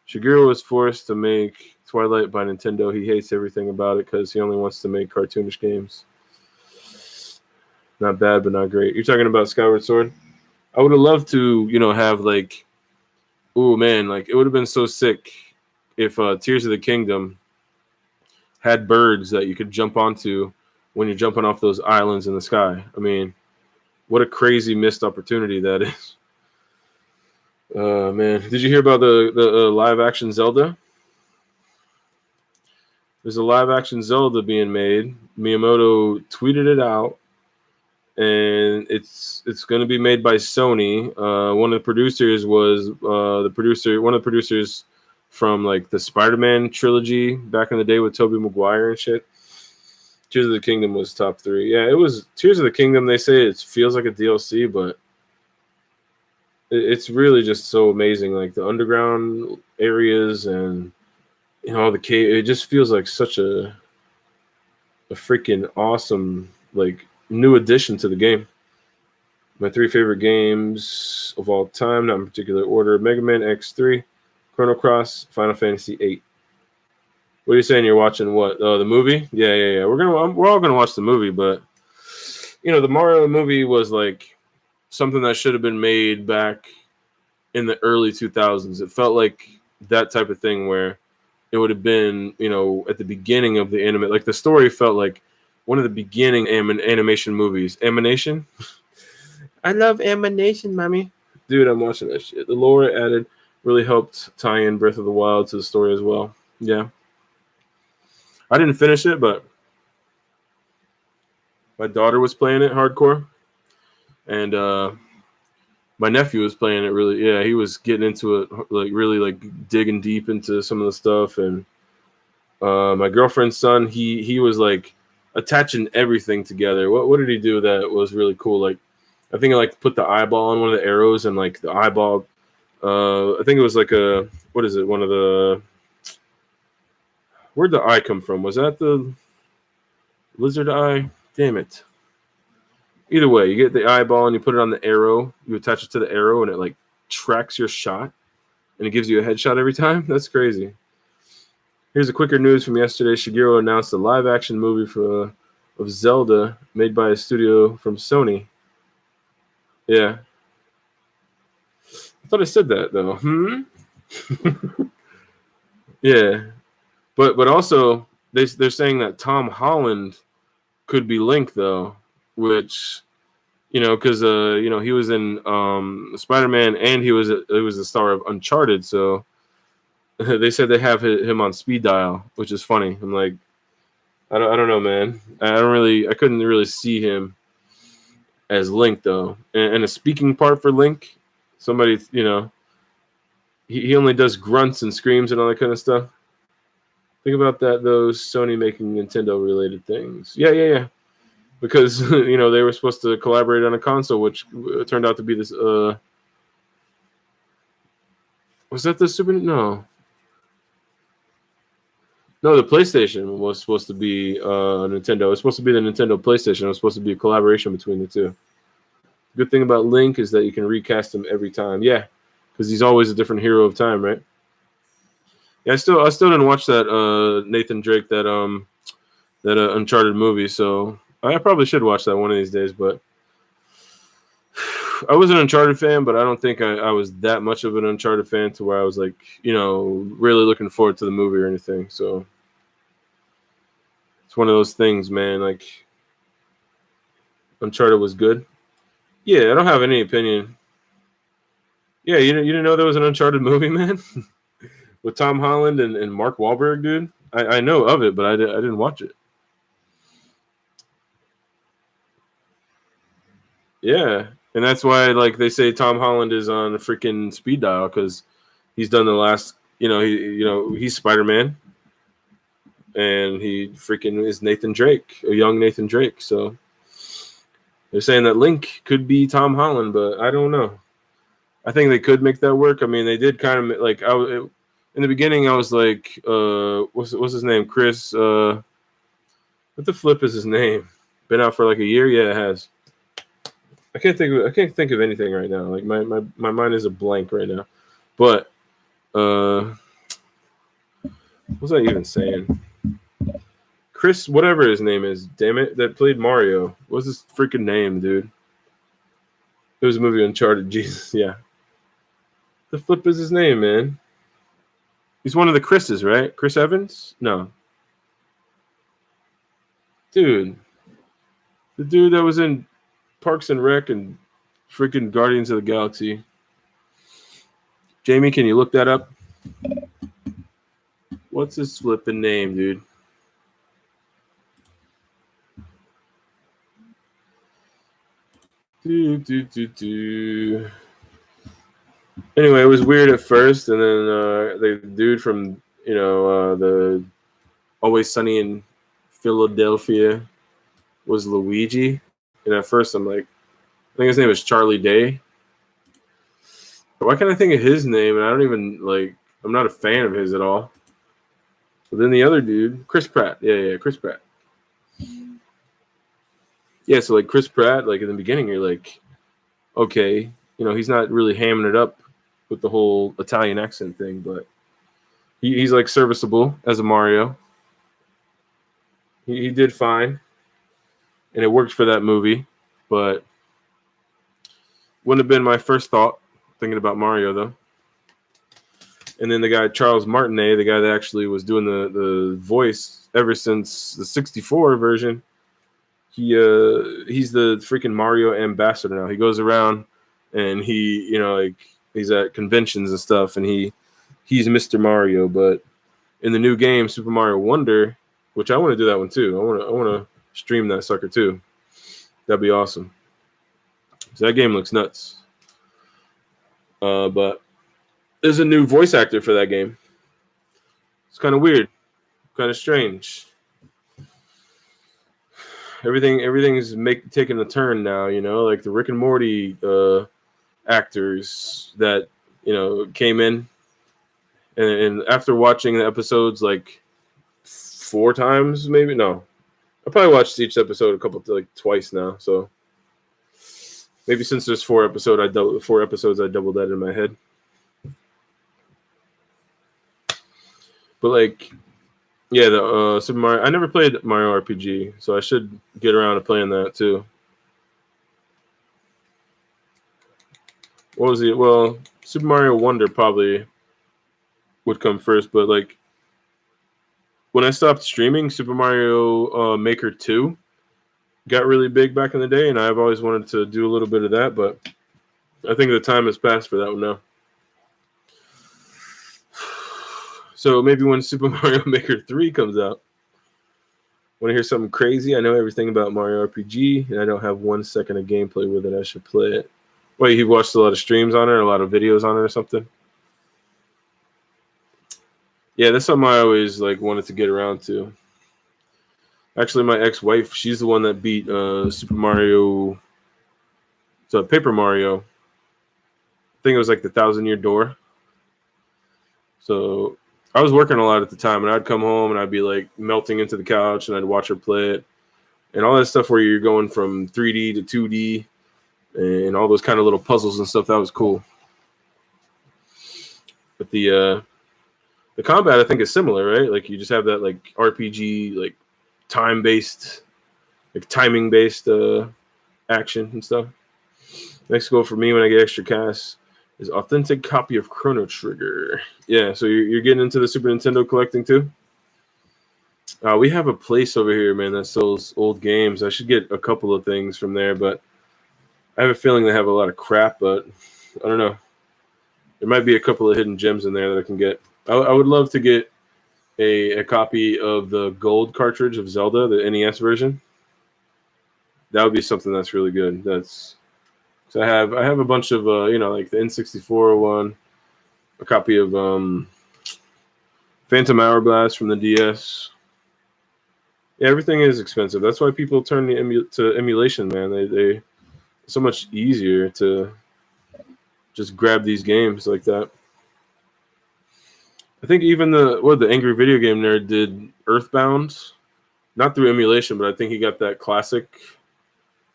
Shigeru was forced to make Twilight by Nintendo. He hates everything about it because he only wants to make cartoonish games. Not bad, but not great. You're talking about Skyward Sword? I would have loved to, have like, oh man, like it would have been so sick if Tears of the Kingdom had birds that you could jump onto when you're jumping off those islands in the sky. I mean, what a crazy missed opportunity that is. Man, did you hear about the live action Zelda? There's a live action Zelda being made. Miyamoto tweeted it out, and it's going to be made by Sony. One of the producers was one of the producers from like the Spider-Man trilogy back in the day with Tobey Maguire and shit. Tears of the Kingdom was top 3. Yeah, it was Tears of the Kingdom. They say it feels like a DLC, but it's really just so amazing. Like the underground areas and all the cave. It just feels like such a freaking awesome like new addition to the game. My 3 favorite games of all time, not in particular order: Mega Man X3, Chrono Cross, Final Fantasy 8. What are you saying? You're watching what? Oh, the movie? Yeah. We're all gonna watch the movie, but the Mario movie was like something that should have been made back in the early 2000s. It felt like that type of thing where it would have been, at the beginning of the anime. Like the story felt like one of the beginning animation movies. Animation? I love animation, mommy. Dude, I'm watching that shit. The lore added really helped tie in Breath of the Wild to the story as well. Yeah. I didn't finish it, but my daughter was playing it hardcore. And my nephew was playing it really. Yeah, he was getting into it, like really like digging deep into some of the stuff. And my girlfriend's son, he was like attaching everything together. What did he do that was really cool? Like, I think I like put the eyeball on one of the arrows, and like the eyeball. I think it was like what is it? One of the. Where'd the eye come from? Was that the lizard eye? Damn it. Either way, you get the eyeball and you put it on the arrow. You attach it to the arrow, and it like tracks your shot, and it gives you a headshot every time. That's crazy. Here's a quicker news from yesterday. Shigeru announced a live-action movie of Zelda made by a studio from Sony. Yeah. I thought I said that, though. Yeah. But also, they're saying that Tom Holland could be Link, though, which, because, he was in Spider-Man, and he was the star of Uncharted, so they said they have him on speed dial, which is funny. I'm like, I don't know, man. I couldn't really see him as Link though. And a speaking part for Link, somebody, he only does grunts and screams and all that kind of stuff. Think about that, those Sony making Nintendo related things. Yeah. Because they were supposed to collaborate on a console, which turned out to be this. Was that the Super? No, the PlayStation was supposed to be Nintendo. It was supposed to be the Nintendo PlayStation. It was supposed to be a collaboration between the two. The good thing about Link is that you can recast him every time. Yeah, because he's always a different hero of time, right? Yeah, I still didn't watch that Nathan Drake that Uncharted movie, so I probably should watch that one of these days. But I was an Uncharted fan, but I don't think I was that much of an Uncharted fan to where I was like, really looking forward to the movie or anything. So it's one of those things, man. Like, Uncharted was good. Yeah, I don't have any opinion. Yeah, you didn't know there was an Uncharted movie, man, with Tom Holland and Mark Wahlberg, dude. I know of it, but I didn't watch it. Yeah, and that's why like they say Tom Holland is on a freaking speed dial because he's done the last. He's Spider-Man, and he freaking is Nathan Drake, a young Nathan Drake. So they're saying that Link could be Tom Holland, but I don't know. I think they could make that work. I mean, they did kind of like in the beginning. I was like, what's his name? Chris. What the flip is his name? Been out for like a year. Yeah, it has. I can't think of anything right now. Like my mind is a blank right now. But what was I even saying? Chris, whatever his name is, damn it, that played Mario. What's his freaking name, dude? It was a movie Uncharted. Jesus, yeah. The flip is his name, man. He's one of the Chris's, right? Chris Evans? No. Dude. The dude that was in Parks and Rec and freaking Guardians of the Galaxy. Jamie, can you look that up? What's his flipping name, dude? Anyway, it was weird at first, and then the dude from the Always Sunny in Philadelphia was Luigi, and at first I'm like, I think his name is Charlie Day. Why can't I think of his name? And I don't even like. I'm not a fan of his at all. But then the other dude, Chris Pratt. Yeah, Chris Pratt. Yeah, so like Chris Pratt, like in the beginning, you're like, okay, he's not really hamming it up with the whole Italian accent thing, but he's like serviceable as a Mario. He did fine, and it worked for that movie, but wouldn't have been my first thought thinking about Mario though. And then the guy Charles Martinet, the guy that actually was doing the voice ever since the 64 version, he's the freaking Mario ambassador now. He goes around and he like he's at conventions and stuff, and he's Mr. Mario. But in the new game, Super Mario Wonder, which I want to do that one too. I want to stream that sucker too. That'd be awesome. So that game looks nuts. But there's a new voice actor for that game. It's kind of weird, kind of strange. Everything's taking a turn now. Like the Rick and Morty actors that came in, and after watching the episodes like 4 times, maybe no, I probably watched each episode twice now. So maybe since there's 4 episodes, I doubled that in my head. But like, yeah, the Super Mario. I never played Mario RPG, so I should get around to playing that too. What was it? Well, Super Mario Wonder probably would come first, but like when I stopped streaming, Super Mario Maker 2 got really big back in the day, and I've always wanted to do a little bit of that, but I think the time has passed for that one now. So maybe when Super Mario Maker 3 comes out, want to hear something crazy? I know everything about Mario RPG, and I don't have 1 second of gameplay with it. I should play it. Wait, you've watched a lot of streams on it, or a lot of videos on it, or something? Yeah, that's something I always like wanted to get around to. Actually, my ex-wife, she's the one that beat Super Mario, so Paper Mario. I think it was like the 1,000-Year Door. So I was working a lot at the time, and I'd come home and I'd be like melting into the couch, and I'd watch her play it, and all that stuff where you're going from 3D to 2D, and all those kind of little puzzles and stuff. That was cool. But the combat, I think, is similar, right? Like you just have that like RPG, like time-based, like timing-based action and stuff. Next goal for me when I get extra cash is authentic copy of Chrono Trigger. Yeah, so you're getting into the Super Nintendo collecting too? We have a place over here, man, that sells old games. I should get a couple of things from there, but I have a feeling they have a lot of crap, but I don't know. There might be a couple of hidden gems in there that I can get. I would love to get a copy of the gold cartridge of Zelda, the NES version. That would be something that's really good. So I have a bunch of like the N64 one, a copy of Phantom Hourglass from the DS. Yeah, everything is expensive. That's why people turn to emulation, man. They it's so much easier to just grab these games like that. I think even the Angry Video Game Nerd did Earthbound, not through emulation, but I think he got that classic,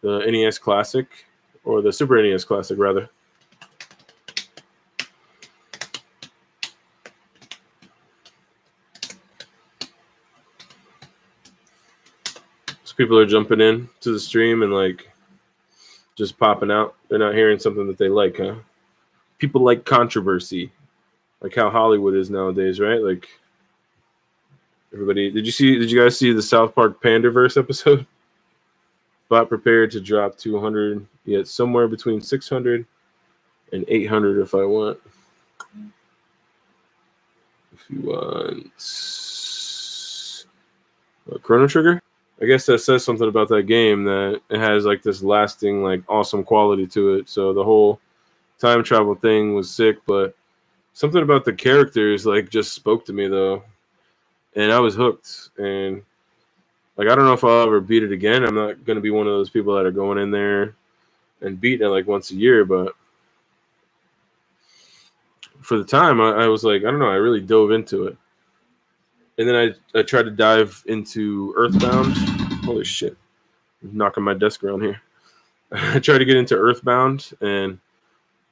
the NES Classic, or the Super NES Classic rather. So people are jumping in to the stream and like just popping out. They're not hearing something that they like, huh? People like controversy. Like how Hollywood is nowadays, right? Like everybody, did you guys see the South Park Pandaverse episode? Bot prepared to drop 200, yet somewhere between 600 and 800 if I want. If you want Chrono Trigger? I guess that says something about that game, that it has like this lasting, like awesome quality to it. So the whole time travel thing was sick, but something about the characters like just spoke to me though, and I was hooked. And like I don't know if I'll ever beat it again. I'm not gonna be one of those people that are going in there and beating it like once a year, but for the time, I was like, I don't know, I really dove into it. And then I tried to dive into Earthbound. Holy shit. I'm knocking my desk around here. I tried to get into Earthbound, and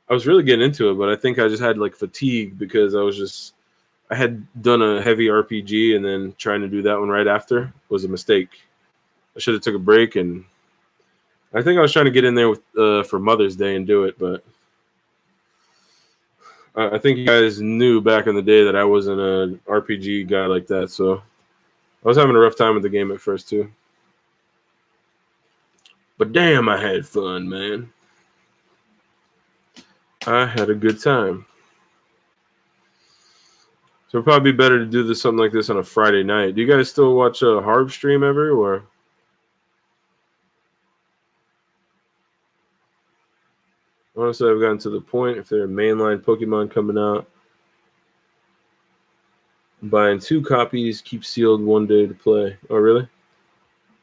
I was really getting into it, but I think I just had like fatigue because I had done a heavy RPG, and then trying to do that one right after was a mistake. I should have took a break, and I think I was trying to get in there with for Mother's Day and do it, but I think you guys knew back in the day that I wasn't an RPG guy like that, so I was having a rough time with the game at first too. But damn, I had fun, man. I had a good time. So it'd probably be better to do this something like this on a Friday night. Do you guys still watch a Harv stream ever, or? Honestly, I've gotten to the point, if there are mainline Pokemon coming out, I'm buying 2 copies, keep sealed one day to play. Oh, really?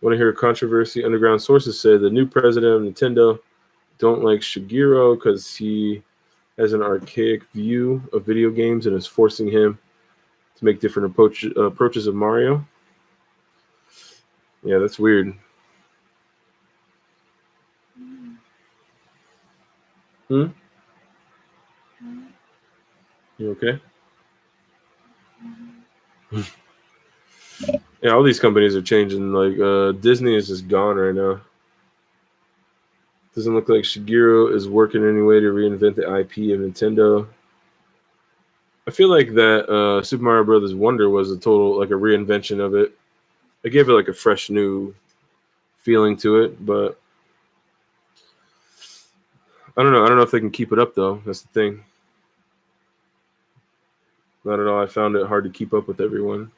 Want to hear a controversy? Underground sources say the new president of Nintendo don't like Shigeru because he has an archaic view of video games and is forcing him to make different approaches of Mario. Yeah, that's weird. You okay? Yeah, all these companies are changing. Like Disney is just gone right now. Doesn't look like Shigeru is working any way to reinvent the IP of Nintendo. I feel like that Super Mario Brothers Wonder was a total like a reinvention of it. They gave it like a fresh new feeling to it, but I don't know. I don't know if they can keep it up though. That's the thing. Not at all. I found it hard to keep up with everyone.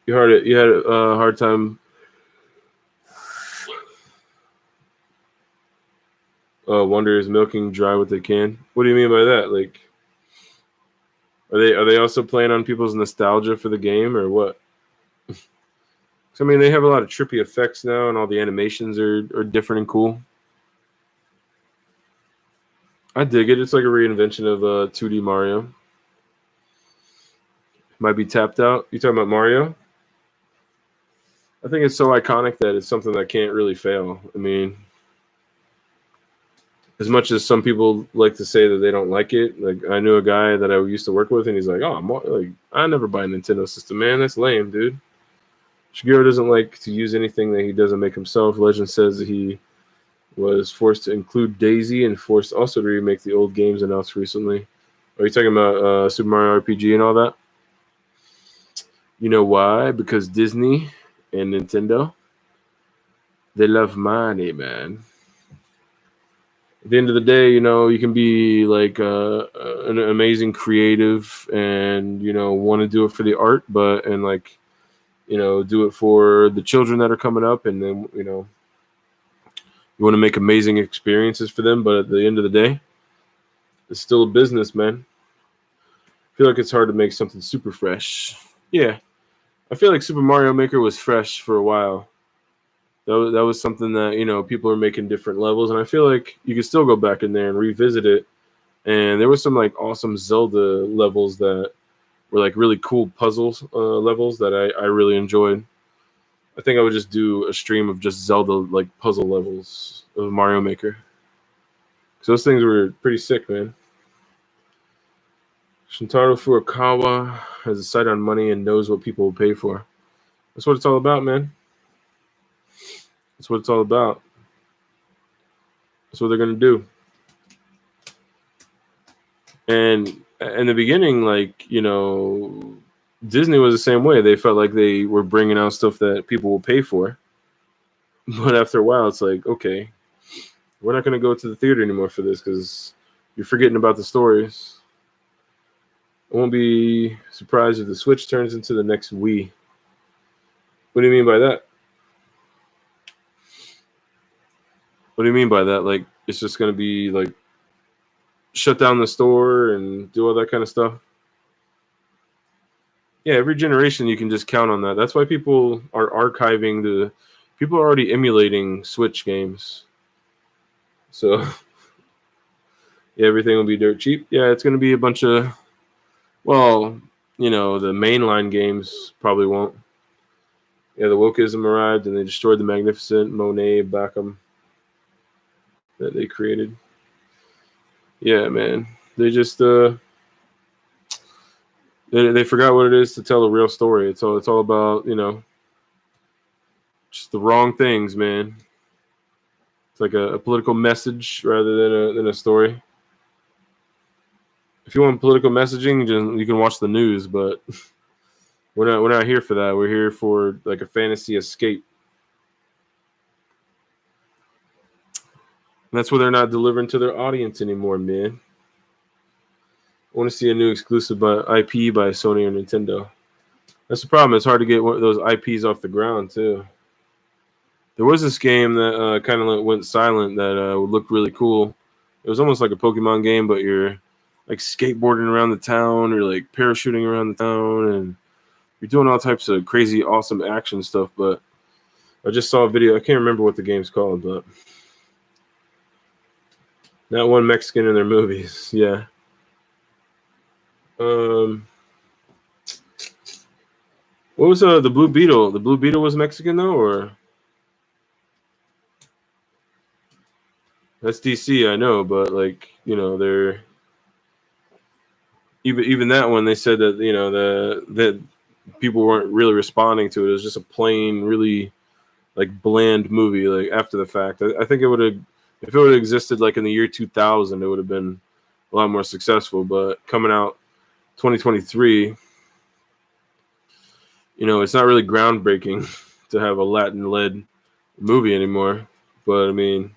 You had a hard time Wonder is milking dry what they can. What do you mean by that? Like, are they also playing on people's nostalgia for the game or what? So I mean, they have a lot of trippy effects now, and all the animations are different and cool. I dig it. It's like a reinvention of 2D Mario. Might be tapped out. You talking about Mario? I think it's so iconic that it's something that can't really fail. I mean, as much as some people like to say that they don't like it, like I knew a guy that I used to work with, and he's like, "Oh, like I never buy a Nintendo system, man. That's lame, dude." Shigeru doesn't like to use anything that he doesn't make himself. Legend says that he was forced to include Daisy and forced also to remake the old games announced recently. Are you talking about Super Mario RPG and all that? You know why? Because Disney and Nintendo, they love money, man. At the end of the day, you know, you can be like an amazing creative and, you know, want to do it for the art, but, and like, you know, do it for the children that are coming up. And then, you know, you want to make amazing experiences for them. But at the end of the day, it's still a business, man. I feel like it's hard to make something super fresh. Yeah. I feel like Super Mario Maker was fresh for a while. That was something that, you know, people are making different levels, and I feel like you can still go back in there and revisit it. And there was some like awesome Zelda levels that were like really cool puzzles levels that I really enjoyed. I think I would just do a stream of just Zelda like puzzle levels of Mario Maker. So those things were pretty sick, man. Shintaro Furukawa has a sight on money and knows what people will pay for. That's what it's all about, man. That's what it's all about. That's what they're gonna do. And in the beginning, like, you know, Disney was the same way. They felt like they were bringing out stuff that people will pay for. But after a while, it's like, okay, we're not gonna go to the theater anymore for this because you're forgetting about the stories. I won't be surprised if the Switch turns into the next Wii. What do you mean by that? What do you mean by that? Like it's just gonna be like shut down the store and do all that kind of stuff? Yeah, every generation you can just count on that. That's why people are archiving the. People are already emulating Switch games. So yeah, everything will be dirt cheap. Yeah, it's gonna be a bunch of. Well, the mainline games probably won't. Yeah, the wokeism arrived and they destroyed the magnificent Monet Backham that they created. Yeah, man. They just they forgot what it is to tell a real story. It's all about, just the wrong things, man. It's like a political message rather than a story. If you want political messaging, you can watch the news, but we're not here for that. We're here for like a fantasy escape. And that's what they're not delivering to their audience anymore, man. I want to see a new exclusive IP by Sony or Nintendo. That's the problem. It's hard to get those IPs off the ground too. There was this game that kind of went silent that looked really cool. It was almost like a Pokemon game, but you're like skateboarding around the town, or like parachuting around the town, and you're doing all types of crazy, awesome action stuff. But I just saw a video. I can't remember what the game's called, but not one Mexican in their movies. Yeah. What was the Blue Beetle? The Blue Beetle was Mexican though, or that's DC? I know, but like they're even that one. They said that that people weren't really responding to it. It was just a plain, really like bland movie. Like after the fact, I think it would have, if it would have existed like in the year 2000, it would have been a lot more successful. But coming out 2023. It's not really groundbreaking to have a Latin-led movie anymore. But I mean,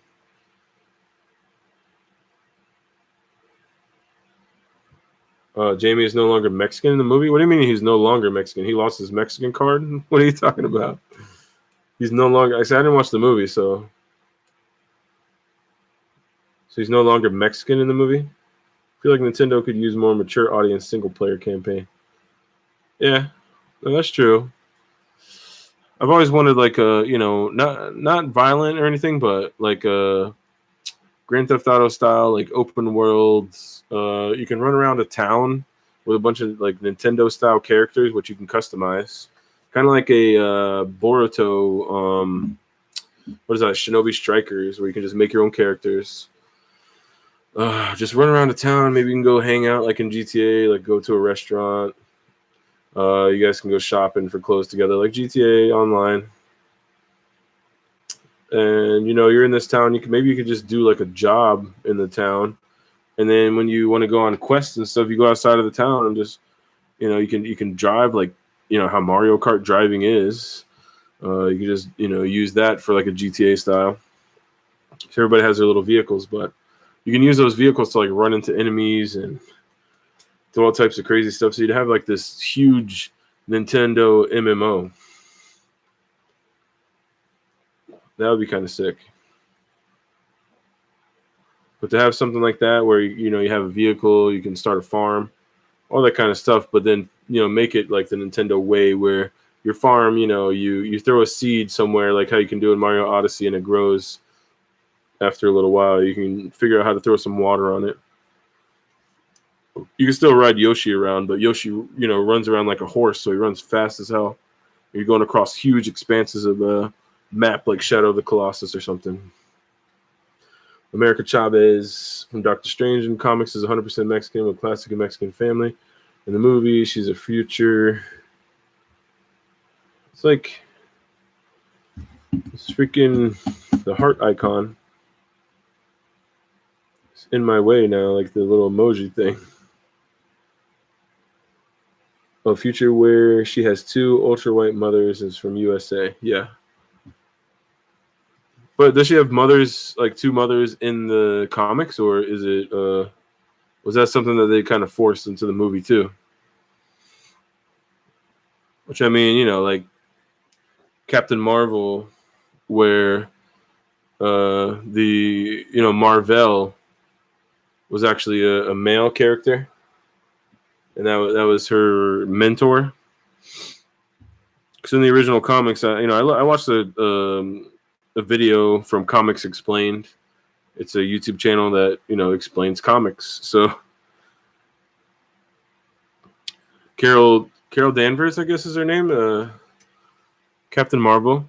Jamie is no longer Mexican in the movie. What do you mean he's no longer Mexican? He lost his Mexican card? What are you talking about? He's no longer. I said I didn't watch the movie, so he's no longer Mexican in the movie. I feel like Nintendo could use more mature audience single-player campaign. Yeah, no, that's true. I've always wanted like a not violent or anything, but like a Grand Theft Auto style, like open worlds. You can run around a town with a bunch of like Nintendo style characters, which you can customize, kind of like a Boruto. What is that? Shinobi Strikers, where you can just make your own characters. Just run around the town. Maybe you can go hang out like in GTA, like go to a restaurant. You guys can go shopping for clothes together, like GTA Online. And you're in this town. You could just do like a job in the town, and then when you want to go on quests and stuff, you go outside of the town and just you can drive like how Mario Kart driving is. You can just use that for like a GTA style. So everybody has their little vehicles, but you can use those vehicles to like run into enemies and do all types of crazy stuff. So you'd have like this huge Nintendo MMO. That would be kind of sick. But to have something like that where you have a vehicle, you can start a farm, all that kind of stuff, but then make it like the Nintendo way where your farm, you throw a seed somewhere like how you can do in Mario Odyssey and it grows after a little while. You can figure out how to throw some water on it. You can still ride Yoshi around, but Yoshi, runs around like a horse, so he runs fast as hell. You're going across huge expanses of map like Shadow of the Colossus or something. America Chavez from Doctor Strange in comics is 100% Mexican with classic and Mexican family. In the movie, she's a future. It's like it's freaking the heart icon. It's in my way now, like the little emoji thing. A future where she has two ultra white mothers is from USA. Yeah. But does she have mothers, like two mothers in the comics, or is it was that something that they kind of forced into the movie too? Which I mean, like Captain Marvel, where the Marvel was actually a male character, and that was her mentor. Because in the original comics, I watched a video from Comics Explained. It's a YouTube channel that explains comics. So Carol Danvers, I guess is her name, Captain Marvel.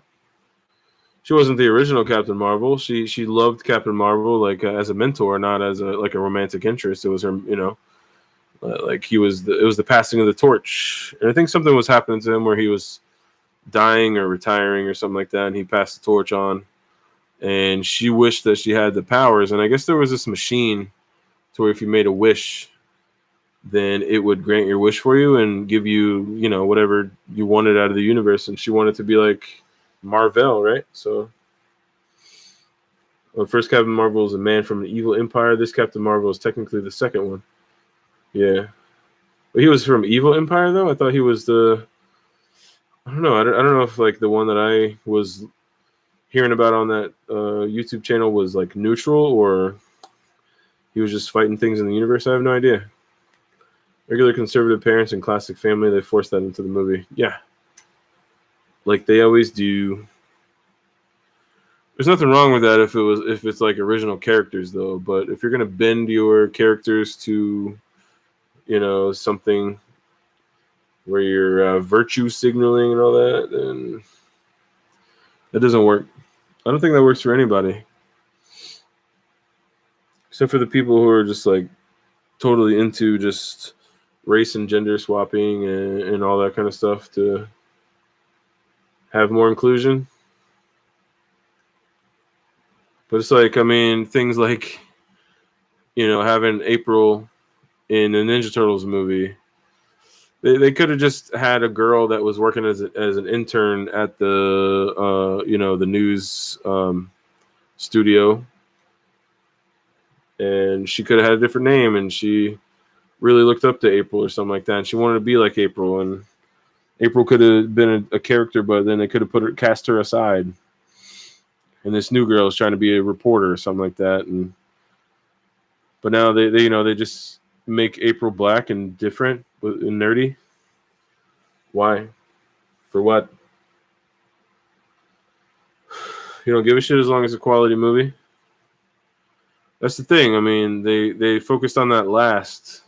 She wasn't the original Captain Marvel. She loved Captain Marvel like as a mentor, not as a romantic interest. It was her, like it was the passing of the torch. And I think something was happening to him where he was dying or retiring or something like that, and he passed the torch on. And she wished that she had the powers. And I guess there was this machine to where if you made a wish, then it would grant your wish for you and give you, whatever you wanted out of the universe. And she wanted to be like Marvel, right? So, well, first Captain Marvel is a man from an evil empire. This Captain Marvel is technically the second one. Yeah. But he was from evil empire, though? I thought he was I don't know. I don't know if, like, the one that I was hearing about on that YouTube channel was, like, neutral or he was just fighting things in the universe. I have no idea. Regular conservative parents and classic family, they forced that into the movie. Yeah. Like they always do. There's nothing wrong with that if it's like original characters though, but if you're gonna bend your characters to, something where you're virtue signaling and all that, then that doesn't work. I don't think that works for anybody, except for the people who are just like totally into just race and gender swapping and all that kind of stuff to have more inclusion. But it's like, I mean, things like, having April in the Ninja Turtles movie, they could have just had a girl that was working as an intern at the, the news studio. And she could have had a different name, and she really looked up to April or something like that. And she wanted to be like April, and April could have been a character, but then they could have cast her aside. And this new girl is trying to be a reporter or something like that. But now they just make April black and different and nerdy. Why? For what? You don't give a shit as long as it's a quality movie. That's the thing. I mean, they focused on that last.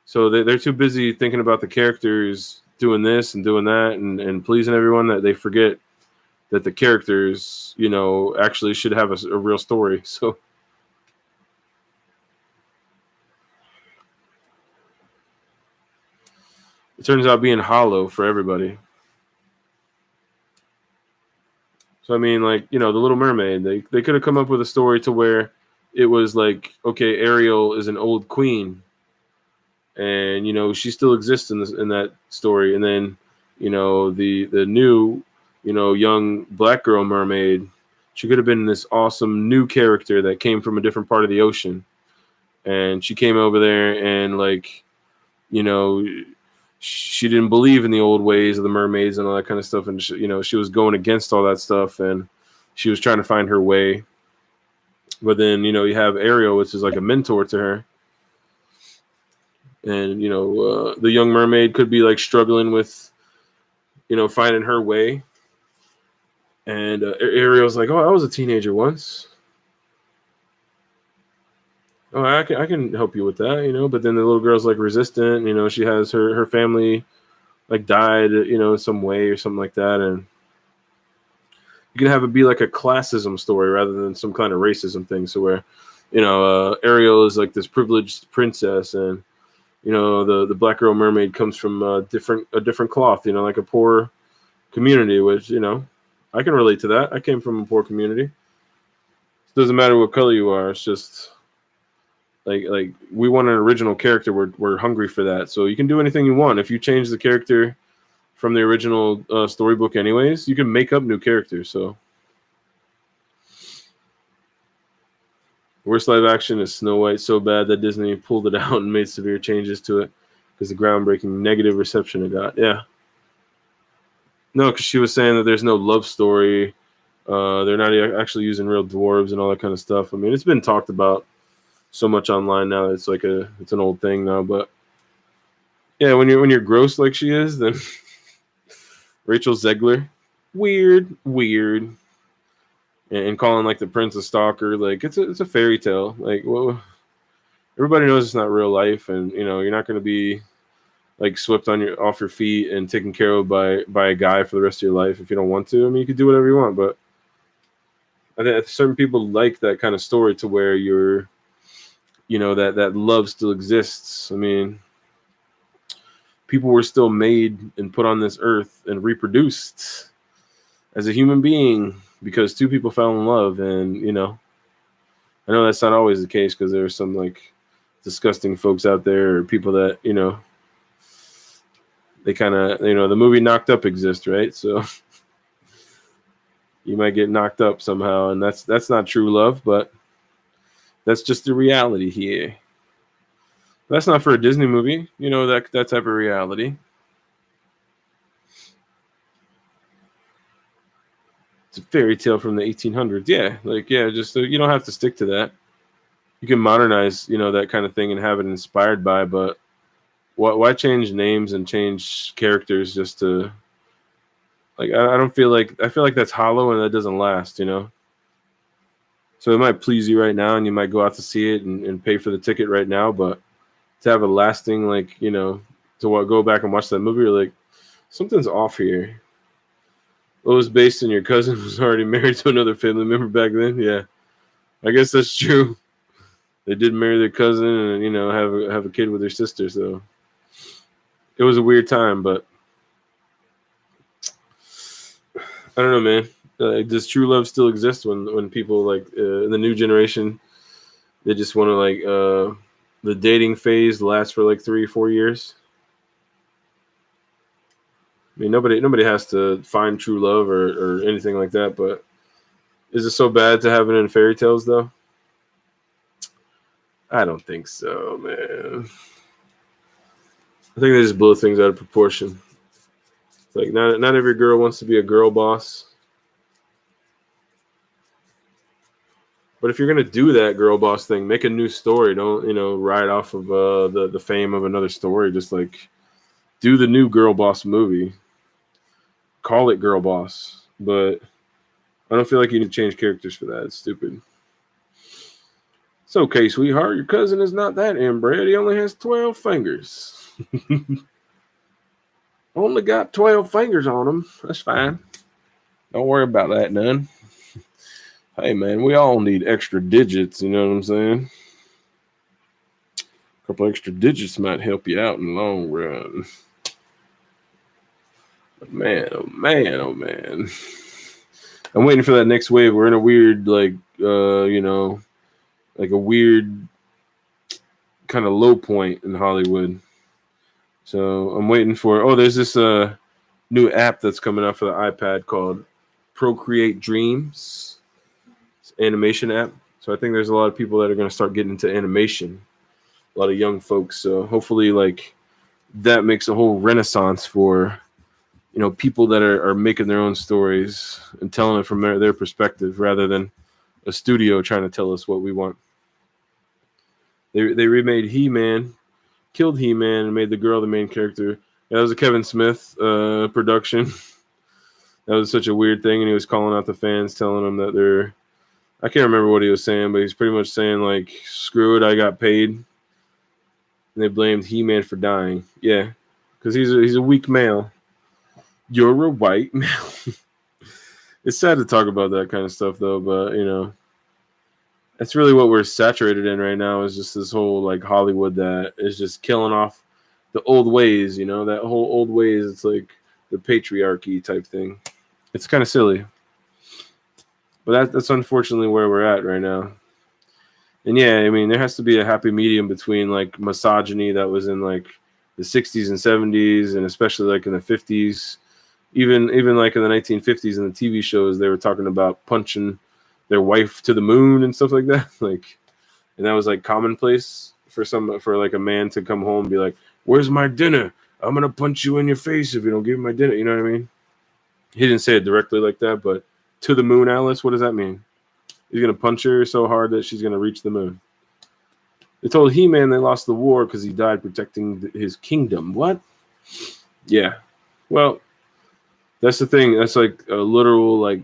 So they're too busy thinking about the characters doing this and doing that and pleasing everyone that they forget that the characters, actually should have a real story. So it turns out being hollow for everybody. So, I mean, like, The Little Mermaid, they could have come up with a story to where it was like, okay, Ariel is an old queen. And, she still exists in that story. And then, the new, young black girl mermaid, she could have been this awesome new character that came from a different part of the ocean. And she came over there and, like, she didn't believe in the old ways of the mermaids and all that kind of stuff. And, she was going against all that stuff. And she was trying to find her way. But then, you have Ariel, which is like a mentor to her. And, the young mermaid could be like struggling with, finding her way. And Ariel's like, oh, I was a teenager once. Oh, I can help you with that, But then the little girl's like resistant. She has her family like died, in some way or something like that. And you can have it be like a classism story rather than some kind of racism thing. So where, Ariel is like this privileged princess and, the black girl mermaid comes from a different cloth, like a poor community, which, I can relate to that. I came from a poor community. It doesn't matter what color you are. It's just like we want an original character. We're hungry for that. So you can do anything you want. If you change the character from the original storybook anyways, you can make up new characters. So worst live action is Snow White so bad that Disney pulled it out and made severe changes to it because the groundbreaking negative reception it got. Yeah. No, because she was saying that there's no love story. They're not actually using real dwarves and all that kind of stuff. I mean, it's been talked about so much online now. It's like it's an old thing now. But yeah, when you're gross like she is, then Rachel Zegler, weird, and calling like the prince a stalker, like it's a fairy tale. Like, well, everybody knows it's not real life, and you're not going to be like swept off your feet and taken care of by a guy for the rest of your life if you don't want to. I mean, you could do whatever you want, but I think certain people like that kind of story to where that love still exists. I mean, people were still made and put on this earth and reproduced as a human being because two people fell in love. And I know that's not always the case, because there are some like disgusting folks out there, or people that they kind of the movie Knocked Up exists, right? So you might get knocked up somehow, and that's not true love, but that's just the reality here. That's not for a Disney movie, that type of reality. It's a fairy tale from the 1800s. Yeah, just so you don't have to stick to that. You can modernize, that kind of thing and have it inspired by, but why change names and change characters just to, like, I feel like that's hollow and that doesn't last, So it might please you right now and you might go out to see it and pay for the ticket right now, but to have a lasting, like, go back and watch that movie, you're like, something's off here. It was based on your cousin was already married to another family member back then. Yeah, I guess that's true. They did marry their cousin and have a kid with their sister. So it was a weird time, but I don't know, man. Does true love still exist when people like in the new generation, they just want to like the dating phase lasts for like 3 or 4 years? I mean, nobody has to find true love or anything like that, but is it so bad to have it in fairy tales, though? I don't think so, man. I think they just blow things out of proportion. It's like not every girl wants to be a girl boss. But if you're gonna do that girl boss thing, make a new story. Don't ride off of the fame of another story. Just like do the new girl boss movie. Call it Girl Boss, but I don't feel like you need to change characters for that. It's stupid. It's okay, sweetheart. Your cousin is not that inbred. He only has 12 fingers. Only got 12 fingers on him. That's fine. Don't worry about that none. Hey, man, we all need extra digits. You know what I'm saying? A couple extra digits might help you out in the long run. But man, oh man, oh man. I'm waiting for that next wave. We're in a weird, like, like a weird kind of low point in Hollywood. So I'm waiting for, there's this new app that's coming out for the iPad called Procreate Dreams. It's an animation app. So I think there's a lot of people that are going to start getting into animation. A lot of young folks. So hopefully, like, that makes a whole renaissance for people that are making their own stories and telling it from their perspective rather than a studio trying to tell us what we want. They remade He-Man, killed He-Man, and made the girl the main character. That was a Kevin Smith production. That was such a weird thing, and he was calling out the fans, telling them that I can't remember what he was saying, but he's pretty much saying, like, screw it, I got paid. And they blamed He-Man for dying. Yeah, because he's a weak male. You're a white male. It's sad to talk about that kind of stuff, though, but, that's really what we're saturated in right now, is just this whole, like, Hollywood that is just killing off the old ways, that whole old ways. It's like the patriarchy type thing. It's kind of silly. But that's unfortunately where we're at right now. And, yeah, I mean, there has to be a happy medium between, like, misogyny that was in, like, the 60s and 70s, and especially, like, in the 50s. Even like in the 1950s in the TV shows, they were talking about punching their wife to the moon and stuff like that. Like, and that was like commonplace for like a man to come home and be like, "Where's my dinner? I'm gonna punch you in your face if you don't give me my dinner." You know what I mean? He didn't say it directly like that, but to the moon, Alice. What does that mean? He's gonna punch her so hard that she's gonna reach the moon. They told He-Man they lost the war because he died protecting his kingdom. What? Yeah. Well, that's the thing. That's like a literal, like,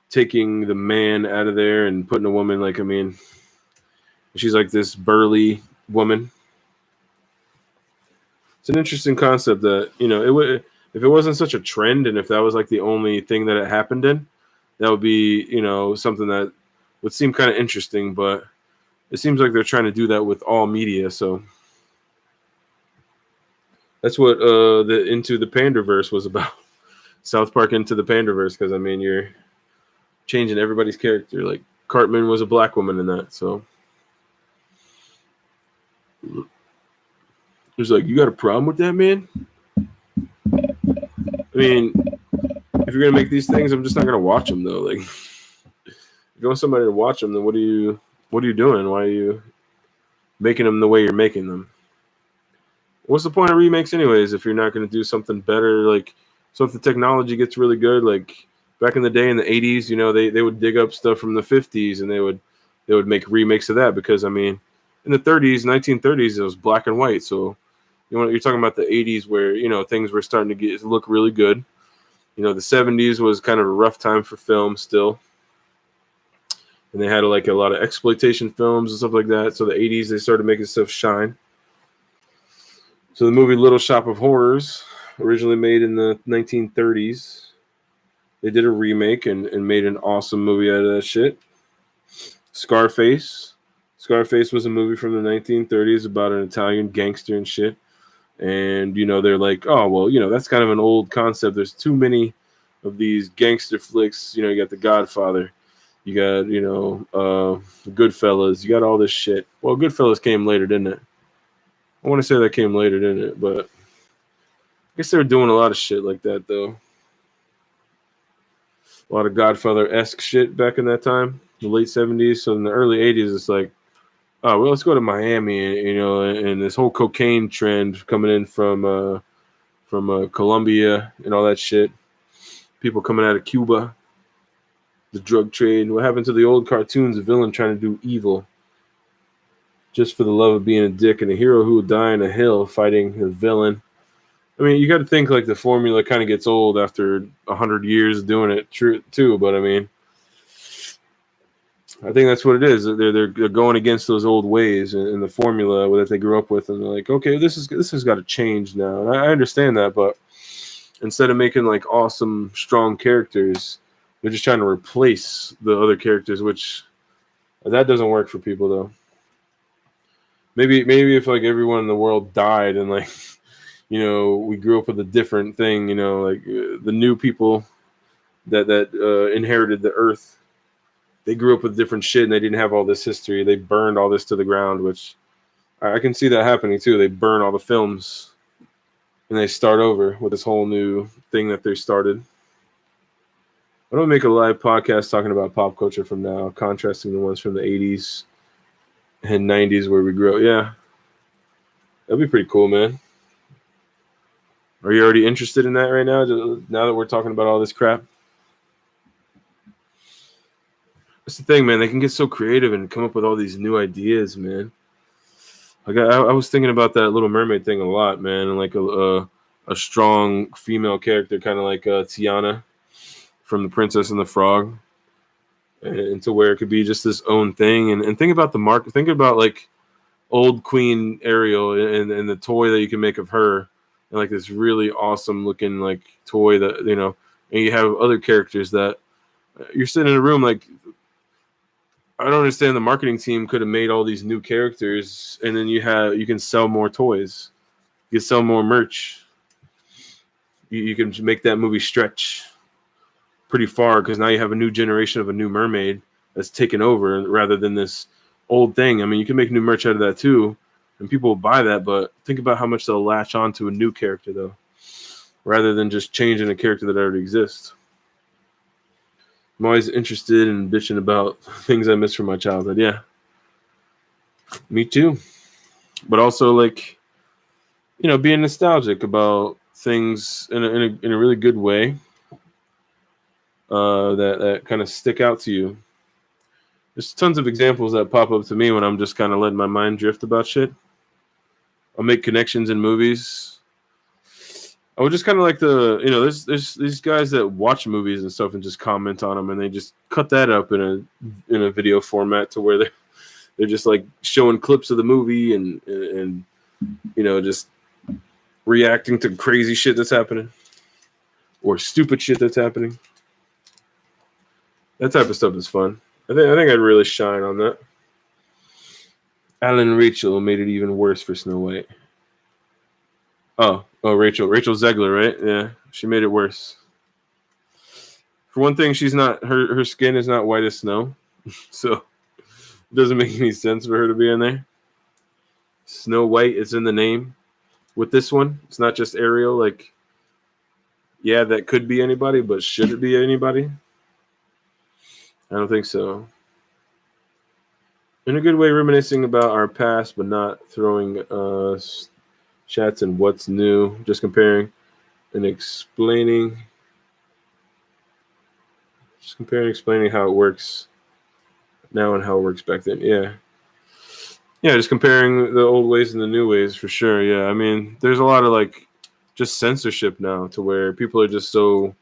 taking the man out of there and putting a woman, like, I mean, she's like this burly woman. It's an interesting concept that, you know, it would, if it wasn't such a trend and if that was like the only thing that it happened in, that would be, you know, something that would seem kind of interesting, but it seems like they're trying to do that with all media. So that's what the Into the Panderverse was about. South Park Into the Panderverse, because I mean, you're changing everybody's character. Like Cartman was a black woman in that, so it's like, you got a problem with that, man? I mean, if you're gonna make these things, I'm just not gonna watch them though. Like, if you want somebody to watch them, then what are you doing? Why are you making them the way you're making them? What's the point of remakes anyways if you're not gonna do something better? Like, so if the technology gets really good, like back in the day in the 80s, you know, they would dig up stuff from the 50s and they would make remakes of that, because I mean, in the 30s, 1930s, it was black and white. So you know, you're talking about the 80s where, you know, things were starting to look really good. You know, the 70s was kind of a rough time for film still. And they had like a lot of exploitation films and stuff like that. So the 80s, they started making stuff shine. So the movie Little Shop of Horrors, originally made in the 1930s, they did a remake and made an awesome movie out of that shit. Scarface. Scarface was a movie from the 1930s about an Italian gangster and shit. And, you know, they're like, oh, well, you know, that's kind of an old concept. There's too many of these gangster flicks. You know, you got The Godfather. You got, you know, Goodfellas. You got all this shit. Well, Goodfellas came later, didn't it? I want to say that came later, didn't it? But I guess they were doing a lot of shit like that, though. A lot of Godfather-esque shit back in that time, the late 70s. So in the early 80s, it's like, oh, well, let's go to Miami, you know, and this whole cocaine trend coming in from Colombia and all that shit. People coming out of Cuba, the drug trade. What happened to the old cartoons? A villain trying to do evil just for the love of being a dick, and a hero who would die on a hill fighting a villain. I mean, you got to think like the formula kind of gets old after 100 years doing it, too. But I mean, I think that's what it is. They're going against those old ways and the formula that they grew up with, and they're like, okay, this has got to change now. And I understand that, but instead of making like awesome, strong characters, they're just trying to replace the other characters, which that doesn't work for people though. Maybe if like everyone in the world died and like, you know, we grew up with a different thing, you know, like the new people that inherited the earth. They grew up with different shit and they didn't have all this history. They burned all this to the ground, which I can see that happening too. They burn all the films and they start over with this whole new thing that they started. I don't make a live podcast talking about pop culture from now, contrasting the ones from the 80s and 90s where we grew up. Yeah, that'd be pretty cool, man. Are you already interested in that right now? Now that we're talking about all this crap? That's the thing, man. They can get so creative and come up with all these new ideas, man. Like I was thinking about that Little Mermaid thing a lot, man, and like a strong female character, kind of like Tiana from The Princess and the Frog, and to where it could be just this own thing. And think about the market. Think about like old Queen Ariel and the toy that you can make of her, and like this really awesome looking like toy that, you know, and you have other characters that you're sitting in a room like. I don't understand. The marketing team could have made all these new characters, and then you can sell more toys, you can sell more merch. You can make that movie stretch pretty far because now you have a new generation of a new mermaid that's taken over rather than this old thing. I mean, you can make new merch out of that too, and people will buy that. But think about how much they'll latch on to a new character though, rather than just changing a character that already exists. I'm always interested in bitching about things I miss from my childhood. Yeah, me too. But also, like, you know, being nostalgic about things in a really good way. that kind of stick out to you. There's tons of examples that pop up to me when I'm just kind of letting my mind drift about shit. I'll make connections in movies. I would just kind of like there's these guys that watch movies and stuff and just comment on them, and they just cut that up in a video format to where they're just like showing clips of the movie and just reacting to crazy shit that's happening or stupid shit that's happening. That type of stuff is fun. I think I'd really shine on that. Alan Rachel made it even worse for Snow White. Oh, Rachel Zegler, right? Yeah, she made it worse. For one thing, she's not her skin is not white as snow, so it doesn't make any sense for her to be in there. Snow White is in the name. With this one, it's not just Ariel. Like, yeah, that could be anybody, but should it be anybody? I don't think so. In a good way, reminiscing about our past, but not throwing chats and what's new. Just comparing and explaining. Explaining how it works now and how it works back then. Yeah, just comparing the old ways and the new ways for sure. Yeah, I mean, there's a lot of like just censorship now to where people are just so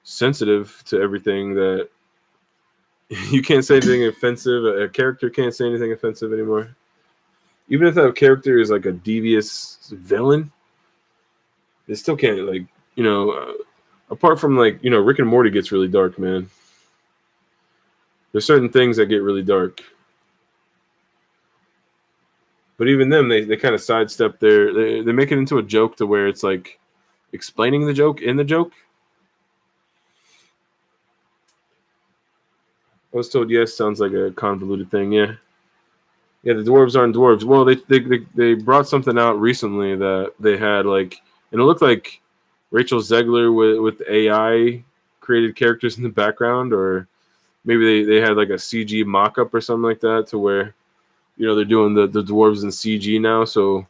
sensitive to everything that you can't say anything offensive. A character can't say anything offensive anymore. Even if that character is like a devious villain, they still can't, like, apart from like, Rick and Morty gets really dark, man. There's certain things that get really dark. But even them, they kind of sidestep they make it into a joke to where it's like explaining the joke in the joke. I was told yes, sounds like a convoluted thing, yeah. Yeah, the dwarves aren't dwarves. Well, they brought something out recently that they had like, and it looked like Rachel Zegler with AI created characters in the background, or maybe they had like a CG mock-up or something like that to where, they're doing the dwarves in CG now. So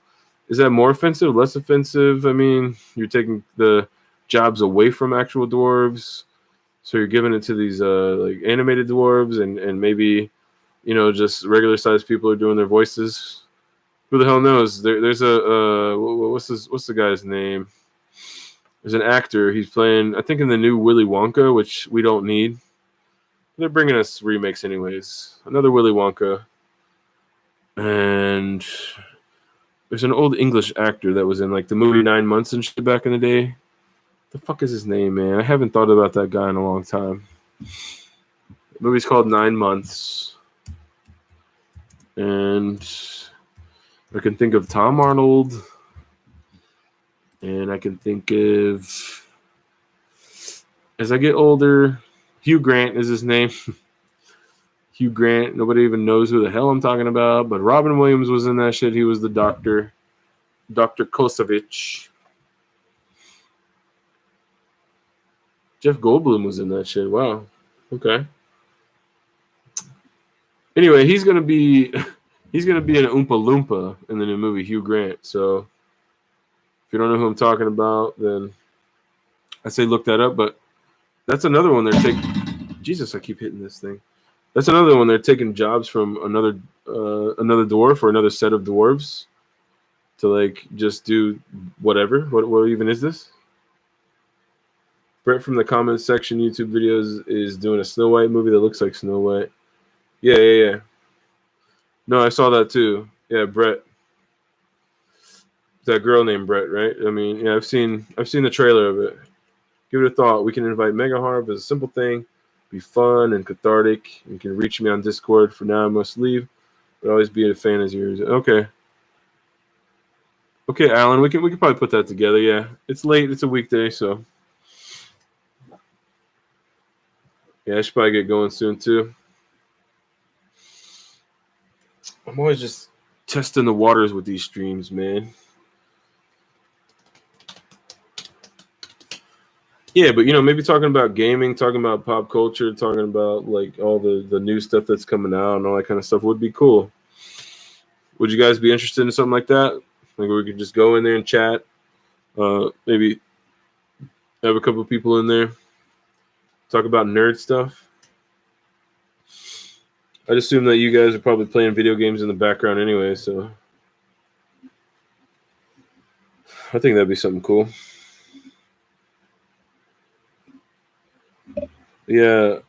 is that more offensive, less offensive? I mean, you're taking the jobs away from actual dwarves, so you're giving it to these like animated dwarves and maybe, just regular sized people are doing their voices. Who the hell knows? There's a what's the guy's name? There's an actor. He's playing, I think, in the new Willy Wonka, which we don't need. They're bringing us remakes anyways. Another Willy Wonka. And there's an old English actor that was in like the movie 9 Months and shit back in the day. The fuck is his name, man? I haven't thought about that guy in a long time. The movie's called 9 Months. And I can think of Tom Arnold. And I can think of, as I get older, Hugh Grant is his name. Hugh Grant. Nobody even knows who the hell I'm talking about. But Robin Williams was in that shit. He was the doctor. Dr. Kosovich. Jeff Goldblum was in that shit. Wow. Okay. Anyway, he's gonna be an Oompa Loompa in the new movie, Hugh Grant. So if you don't know who I'm talking about, then I say look that up. But that's another one they're taking. Jesus, I keep hitting this thing. That's another one they're taking jobs from another dwarf or another set of dwarves to like just do whatever. What even is this? Brett from the comments section YouTube videos is doing a Snow White movie that looks like Snow White. Yeah. No, I saw that too. Yeah, Brett. That girl named Brett, right? I mean, yeah, I've seen the trailer of it. Give it a thought. We can invite Mega Harp as a simple thing, be fun and cathartic. You can reach me on Discord. For now, I must leave, but always be a fan as yours. Okay, Alan, we can probably put that together. Yeah, it's late. It's a weekday, so yeah, I should probably get going soon too. I'm always just testing the waters with these streams, man. Yeah, but maybe talking about gaming, talking about pop culture, talking about like all the new stuff that's coming out and all that kind of stuff would be cool. Would you guys be interested in something like that? Like we could just go in there and chat. Maybe have a couple of people in there talk about nerd stuff. I'd assume that you guys are probably playing video games in the background anyway, so I think that'd be something cool. Yeah,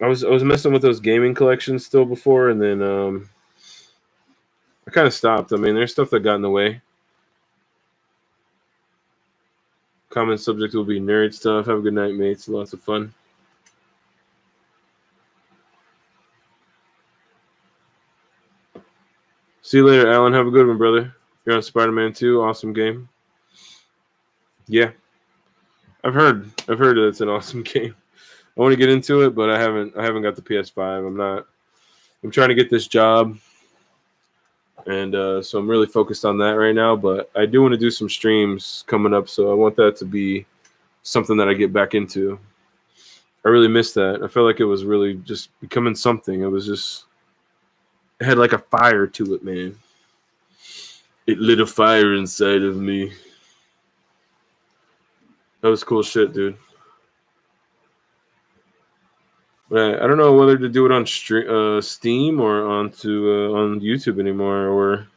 I was messing with those gaming collections still before, and then I kind of stopped. I mean, there's stuff that got in the way. Common subject will be nerd stuff. Have a good night, mates. Lots of fun. See you later, Alan. Have a good one, brother. You're on Spider-Man 2. Awesome game. Yeah, I've heard that it's an awesome game. I want to get into it, but I haven't got the PS5. I'm trying to get this job, and so I'm really focused on that right now. But I do want to do some streams coming up, so I want that to be something that I get back into. I really missed that. I felt like it was really just becoming something. It had like a fire to it, man. It lit a fire inside of me. That was cool shit, dude. But I don't know whether to do it on Steam or on YouTube anymore. Or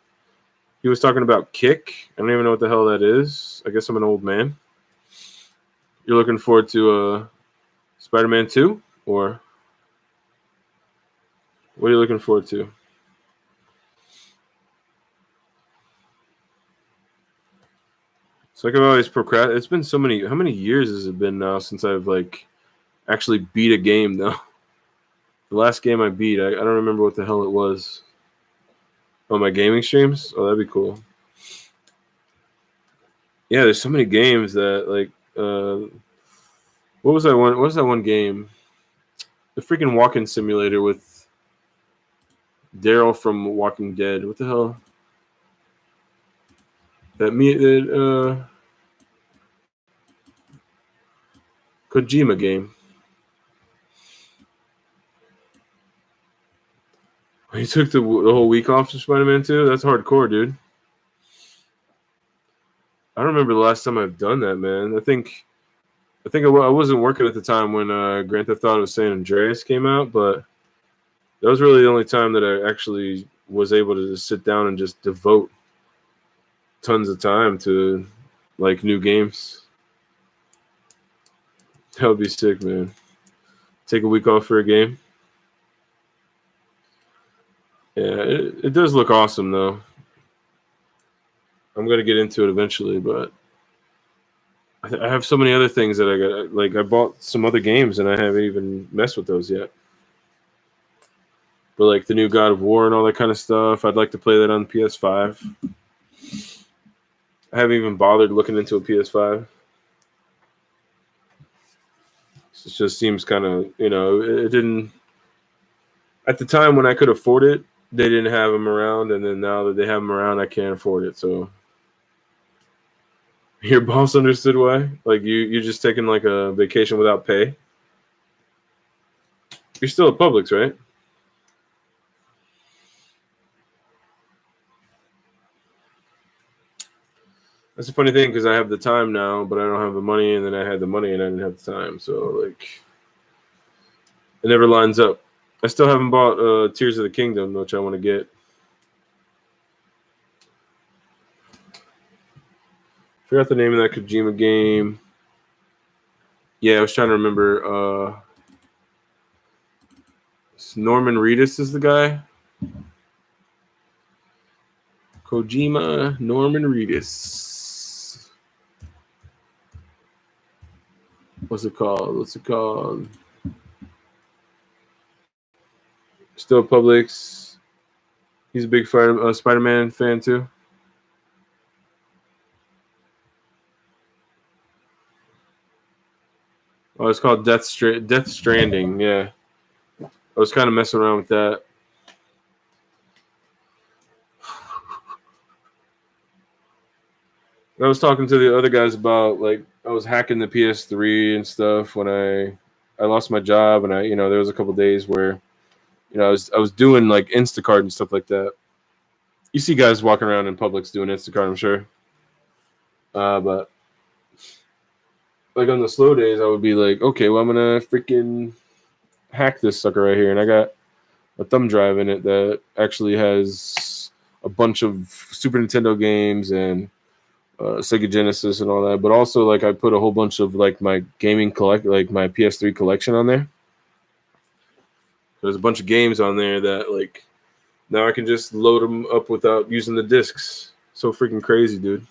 he was talking about Kick. I don't even know what the hell that is. I guess I'm an old man. You're looking forward to Spider-Man 2? Or what are you looking forward to? It's like I've always procrastinated. It's been so many. How many years has it been now since I've like actually beat a game though? The last game I beat, I don't remember what the hell it was. Oh, my gaming streams? Oh, that'd be cool. Yeah, there's so many games that like what was that one? What was that one game? The freaking walking simulator with Daryl from Walking Dead. What the hell? Kojima game. He took the whole week off from Spider-Man 2? That's hardcore, dude. I don't remember the last time I've done that, man. I think I wasn't working at the time when Grand Theft Auto San Andreas came out, but that was really the only time that I actually was able to just sit down and just devote tons of time to like new games. That would be sick, man. Take a week off for a game. Yeah, it does look awesome though. I'm gonna get into it eventually, but I have so many other things that I got. Like I bought some other games and I haven't even messed with those yet. But like the new God of War and all that kind of stuff, I'd like to play that on PS5. I haven't even bothered looking into a PS5. It just seems kind of, it didn't. At the time when I could afford it, they didn't have them around, and then now that they have them around, I can't afford it. So your boss understood why? Like you're just taking like a vacation without pay? You're still at Publix, right? That's a funny thing because I have the time now, but I don't have the money, and then I had the money and I didn't have the time. So like, it never lines up. I still haven't bought Tears of the Kingdom, which I want to get. Forgot the name of that Kojima game. Yeah, I was trying to remember. Norman Reedus is the guy. Kojima, Norman Reedus. What's it called? Still Publix. He's a big Spider-Man fan too. Oh, it's called Death Stranding. Yeah, I was kind of messing around with that. I was talking to the other guys about like I was hacking the PS3 and stuff when I lost my job, and there was a couple days where I was doing like Instacart and stuff like that. You see guys walking around in Publix doing Instacart, I'm sure. But like on the slow days, I would be like, okay, well, I'm gonna freaking hack this sucker right here, and I got a thumb drive in it that actually has a bunch of Super Nintendo games and Sega Genesis and all that. But also, like, I put a whole bunch of like my gaming like my PS3 collection on there. There's a bunch of games on there that like now I can just load them up without using the discs. So freaking crazy, dude.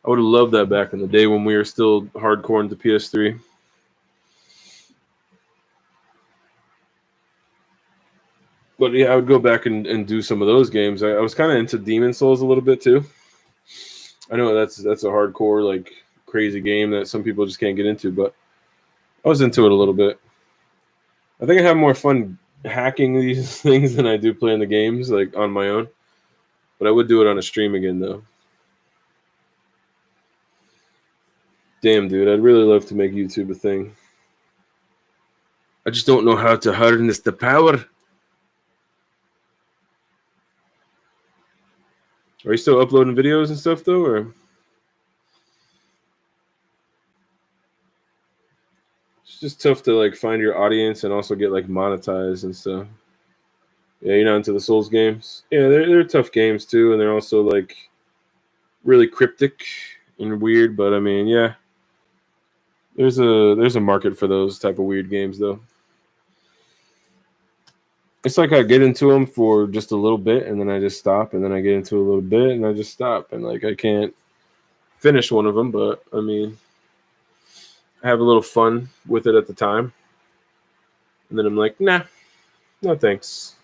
I would have loved that back in the day when we were still hardcore into PS3. But yeah, I would go back and do some of those games. I was kind of into Demon Souls a little bit too. I know that's a hardcore, like crazy game that some people just can't get into, but I was into it a little bit. I think I have more fun hacking these things than I do playing the games like on my own. But I would do it on a stream again though. Damn, dude, I'd really love to make YouTube a thing. I just don't know how to harness the power. Are you still uploading videos and stuff though, or it's just tough to like find your audience and also get like monetized and stuff? Yeah, you're not into the Souls games. Yeah, they're tough games too, and they're also like really cryptic and weird. But I mean, yeah, there's a market for those type of weird games though. It's like I get into them for just a little bit and then I just stop, and then I get into a little bit and I just stop, and like I can't finish one of them. But I mean, I have a little fun with it at the time, and then I'm like, nah, no thanks.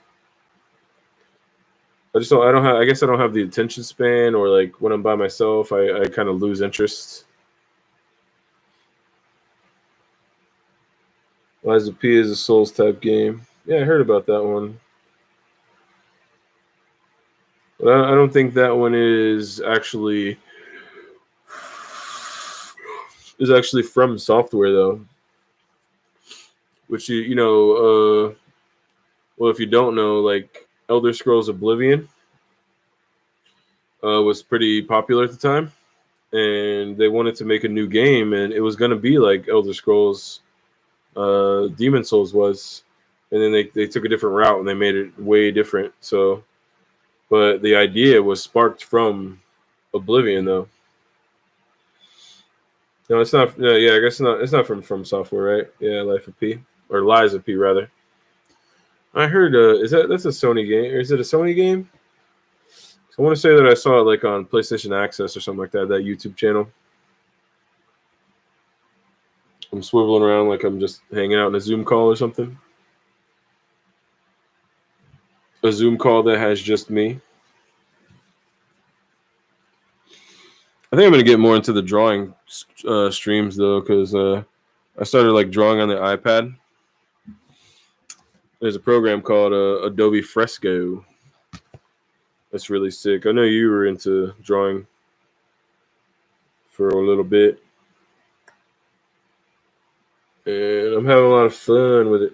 I don't have. I guess I don't have the attention span, or like when I'm by myself, I kind of lose interest. Lies of P is a Souls type game. Yeah, I heard about that one. But I don't think that one is actually from software though. Which you know, well, if you don't know, like Elder Scrolls Oblivion was pretty popular at the time, and they wanted to make a new game, and it was going to be like Elder Scrolls Demon Souls was, and then they took a different route and they made it way different. So, but the idea was sparked from Oblivion though. No, it's not. No, yeah, I guess not. It's not from software, right? Yeah, Life of P or Lies of P rather. I heard. That's a Sony game? Or is it a Sony game? I want to say that I saw it like on PlayStation Access or something like that. That YouTube channel. I'm swiveling around like I'm just hanging out in a Zoom call or something. A Zoom call that has just me. I think I'm gonna get more into the drawing streams though, because I started like drawing on the iPad. There's a program called Adobe Fresco. That's really sick. I know you were into drawing for a little bit, and I'm having a lot of fun with it.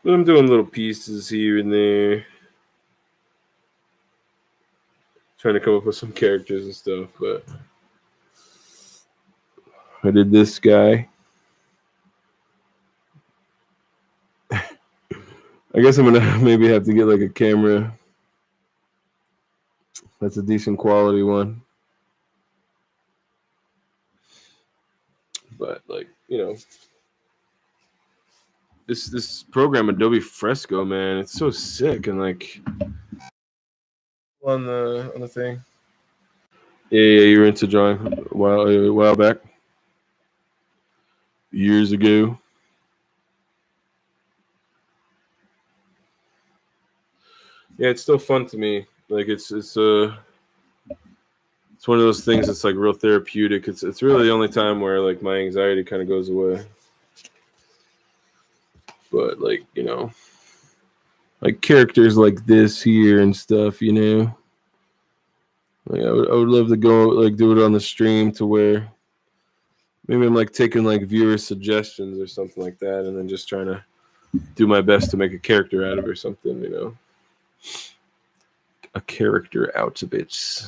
But I'm doing little pieces here and there, trying to come up with some characters and stuff. But I did this guy. I guess I'm gonna maybe have to get like a camera that's a decent quality one. But like, you know, this program Adobe Fresco, man, it's so sick. And like on the thing. Yeah, you're into drawing a while back. Years ago. Yeah, it's still fun to me. Like it's one of those things that's like real therapeutic. It's really the only time where like my anxiety kind of goes away. But like, you know, like characters like this here and stuff, you know. Like I would love to go like do it on the stream to where maybe I'm like taking like viewer suggestions or something like that, and then just trying to do my best to make a character out of it or something, you know. A character out of it.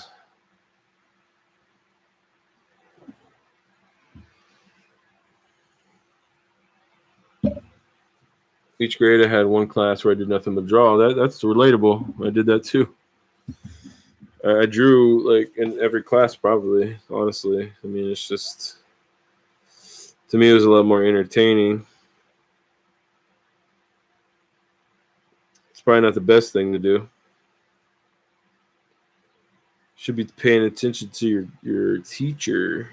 each grade I had one class where I did nothing but draw. That's relatable. I did that too. I drew like in every class probably. Honestly, I mean, it's just to me it was a lot more entertaining. It's probably not the best thing to do. Should be paying attention to your teacher.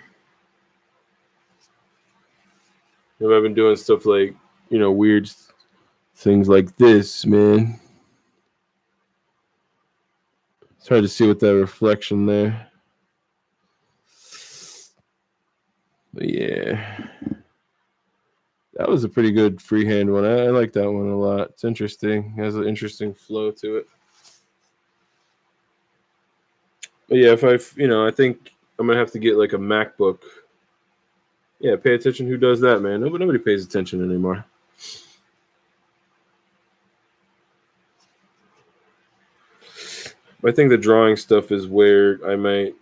I've been doing stuff like, weird things like this, man. It's hard to see with that reflection there. But yeah. That was a pretty good freehand one. I like that one a lot. It's interesting. It has an interesting flow to it. But yeah, I think I'm going to have to get like a MacBook. Yeah, pay attention. Who does that, man? Nobody pays attention anymore. I think the drawing stuff is where I might,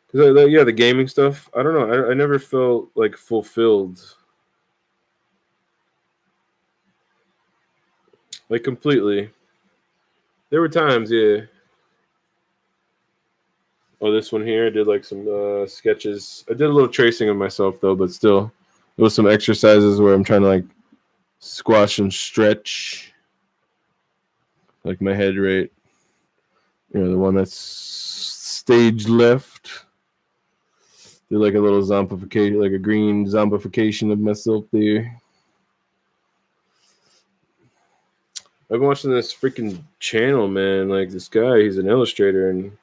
because the gaming stuff. I don't know. I never felt like fulfilled, like completely. There were times, yeah. Oh, this one here, I did like some sketches. I did a little tracing of myself though, but still, there was some exercises where I'm trying to like squash and stretch, like my head rate. The one that's stage left. Do like a little zombification, like a green zombification of myself there. I've been watching this freaking channel, man. Like this guy, he's an illustrator, and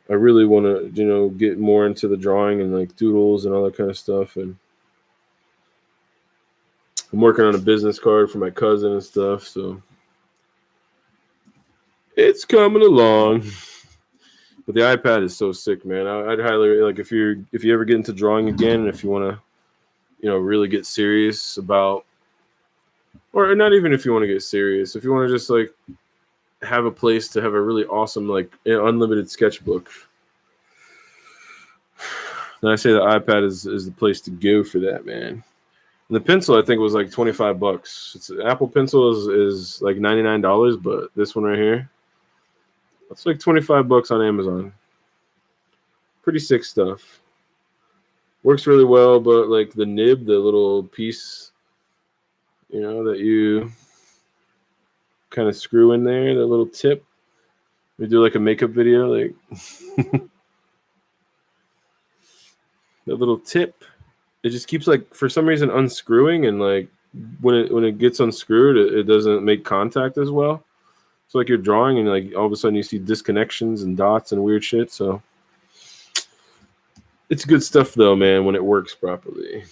I really want to, get more into the drawing and like doodles and all that kind of stuff. And I'm working on a business card for my cousin and stuff, so it's coming along. But the iPad is so sick, man. I'd highly like if you ever get into drawing again, and if you want to, really get serious about, or not even if you want to get serious, if you want to just like have a place to have a really awesome like unlimited sketchbook, then I say the iPad is the place to go for that, man. And the pencil I think was like $25. It's Apple Pencil is like $99, but this one right here, it's like $25 on Amazon. Pretty sick stuff. Works really well, but like the nib, the little piece, that you kind of screw in there, that little tip. We do like a makeup video, like that little tip. It just keeps like for some reason unscrewing, and like when it gets unscrewed, it doesn't make contact as well. So like you're drawing, and like all of a sudden you see disconnections and dots and weird shit. So it's good stuff though, man, when it works properly.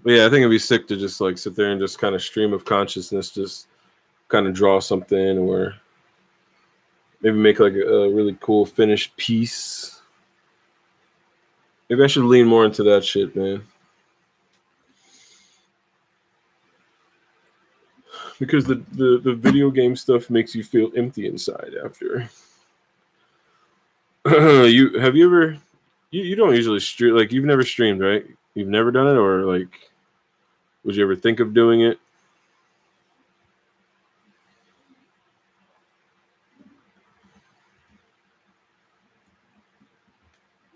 But yeah, I think it'd be sick to just like sit there and just kind of stream of consciousness, just kind of draw something, or maybe make like a really cool finished piece. Maybe I should lean more into that shit, man. Because the video game stuff makes you feel empty inside after. You don't usually stream, like you've never streamed, right? You've never done it, or like would you ever think of doing it?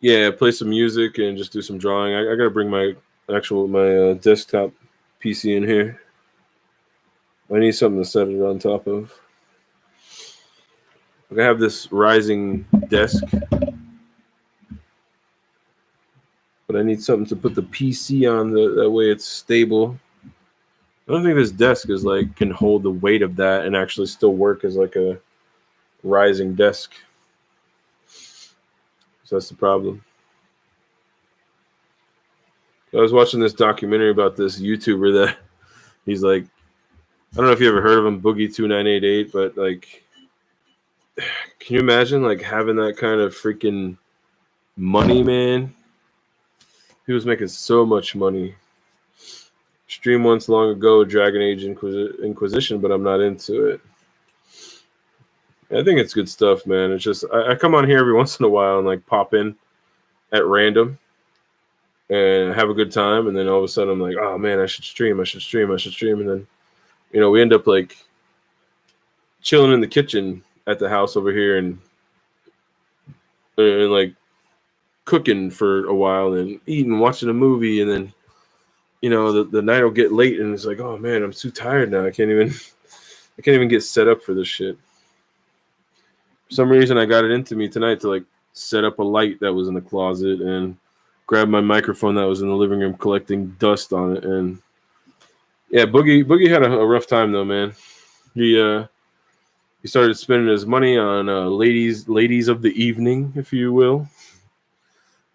Yeah, play some music and just do some drawing. I gotta bring my desktop PC in here. I need something to set it on top of. I have this rising desk, but I need something to put the PC on. That way it's stable. I don't think this desk is like can hold the weight of that and actually still work as like a rising desk. So that's the problem. I was watching this documentary about this YouTuber that he's like, I don't know if you ever heard of him, Boogie2988, but like, can you imagine like having that kind of freaking money, man? He was making so much money. Streamed once long ago, Dragon Age Inquisition, but I'm not into it. I think it's good stuff, man. It's just I come on here every once in a while and like pop in at random. and have a good time. And then all of a sudden I'm like, oh man, I should stream. And then, we end up like chilling in the kitchen at the house over here and like cooking for a while and eating, watching a movie. And then, the night will get late and it's like, oh man, I'm too tired now. I can't even get set up for this shit. For some reason, I got it into me tonight to like set up a light that was in the closet and grab my microphone that was in the living room collecting dust on it. And yeah, Boogie had a rough time though, man. He started spending his money on ladies of the evening, if you will,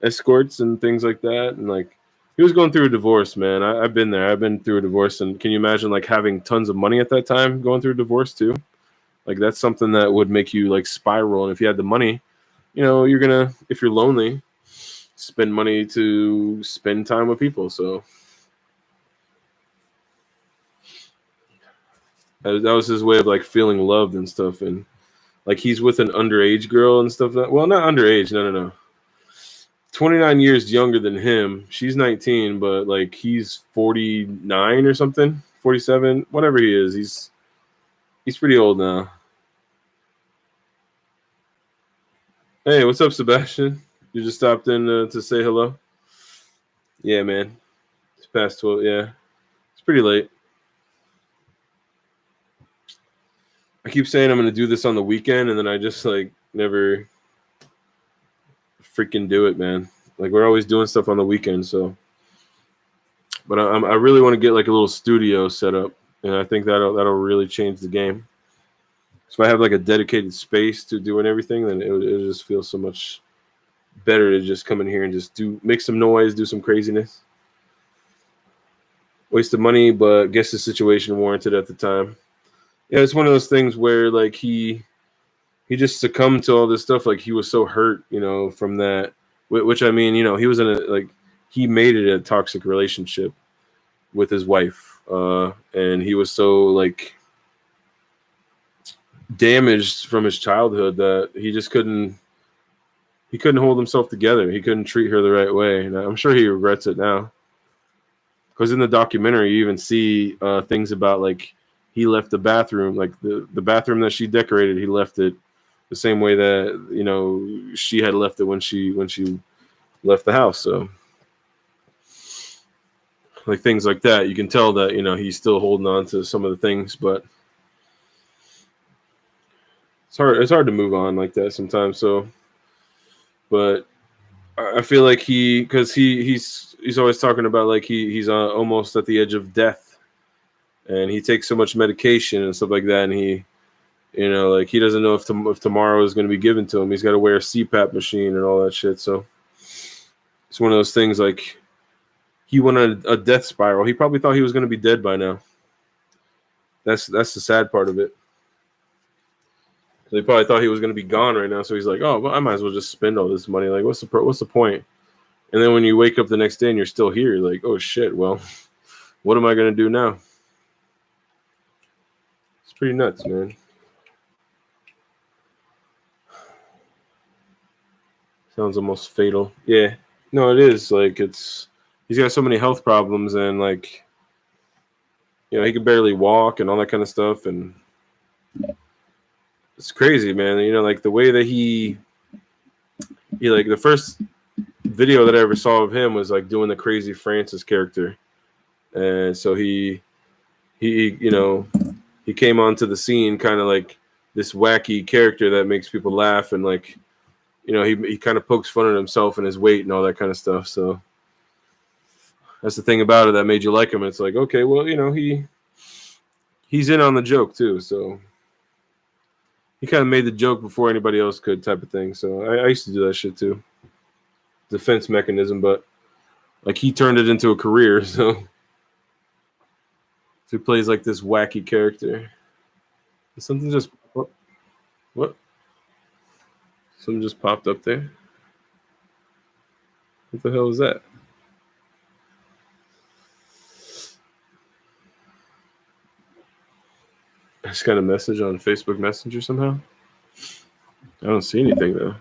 escorts and things like that. And like he was going through a divorce, man. I've been there. I've been through a divorce, and can you imagine like having tons of money at that time going through a divorce too? Like that's something that would make you like spiral. And if you had the money, you're gonna, if you're lonely, spend money to spend time with people. So that was his way of like feeling loved and stuff. And like he's with an underage girl and stuff. Well, not underage. No. 29 years younger than him. She's 19, but like he's 49 or something, 47, whatever he is. He's pretty old now. Hey, what's up, Sebastian? You just stopped in to say hello? Yeah, man. It's past 12. Yeah. It's pretty late. I keep saying I'm going to do this on the weekend, and then I just like never freaking do it, man. Like we're always doing stuff on the weekend, so. But I really want to get like a little studio set up, and I think that'll really change the game. So if I have like a dedicated space to doing everything, then it'll just feel so much better to just come in here and just make some noise, do some craziness. Waste of money, but guess the situation warranted at the time. Yeah, it's one of those things where like he just succumbed to all this stuff. Like he was so hurt, from that. Which I mean, he was in he made it a toxic relationship with his wife, and he was so like damaged from his childhood that he just couldn't hold himself together. He couldn't treat her the right way, and I'm sure he regrets it now. Because in the documentary, you even see things about like he left the bathroom, like the bathroom that she decorated, he left it the same way that she had left it when she left the house. So like things like that, you can tell that he's still holding on to some of the things, but it's hard to move on like that sometimes. So, but I feel like because he's always talking about like he's almost at the edge of death, and he takes so much medication and stuff like that, and he like he doesn't know if tomorrow is going to be given to him. He's got to wear a CPAP machine and all that shit. So it's one of those things like he went on a death spiral. He probably thought he was going to be dead by now. That's the sad part of it. They probably thought he was going to be gone right now. So he's like, oh, well, I might as well just spend all this money. Like, what's the point? And then when you wake up the next day and you're still here, you're like, oh shit, well, what am I going to do now? It's pretty nuts, man. Sounds almost fatal. Yeah. No, it is. Like, he's got so many health problems, and like, he can barely walk and all that kind of stuff. And it's crazy, man. Like the way that he like the first video that I ever saw of him was like doing the Crazy Francis character. And so he came onto the scene kind of like this wacky character that makes people laugh, and like, he kind of pokes fun at himself and his weight and all that kind of stuff. So that's the thing about it that made you like him. It's like, okay, well, he's in on the joke too. So he kind of made the joke before anybody else could, type of thing. So I used to do that shit too. Defense mechanism, but like he turned it into a career. So he plays like this wacky character. Something just what? Something just popped up there. What the hell is that? I just got a message on Facebook Messenger somehow. I don't see anything though.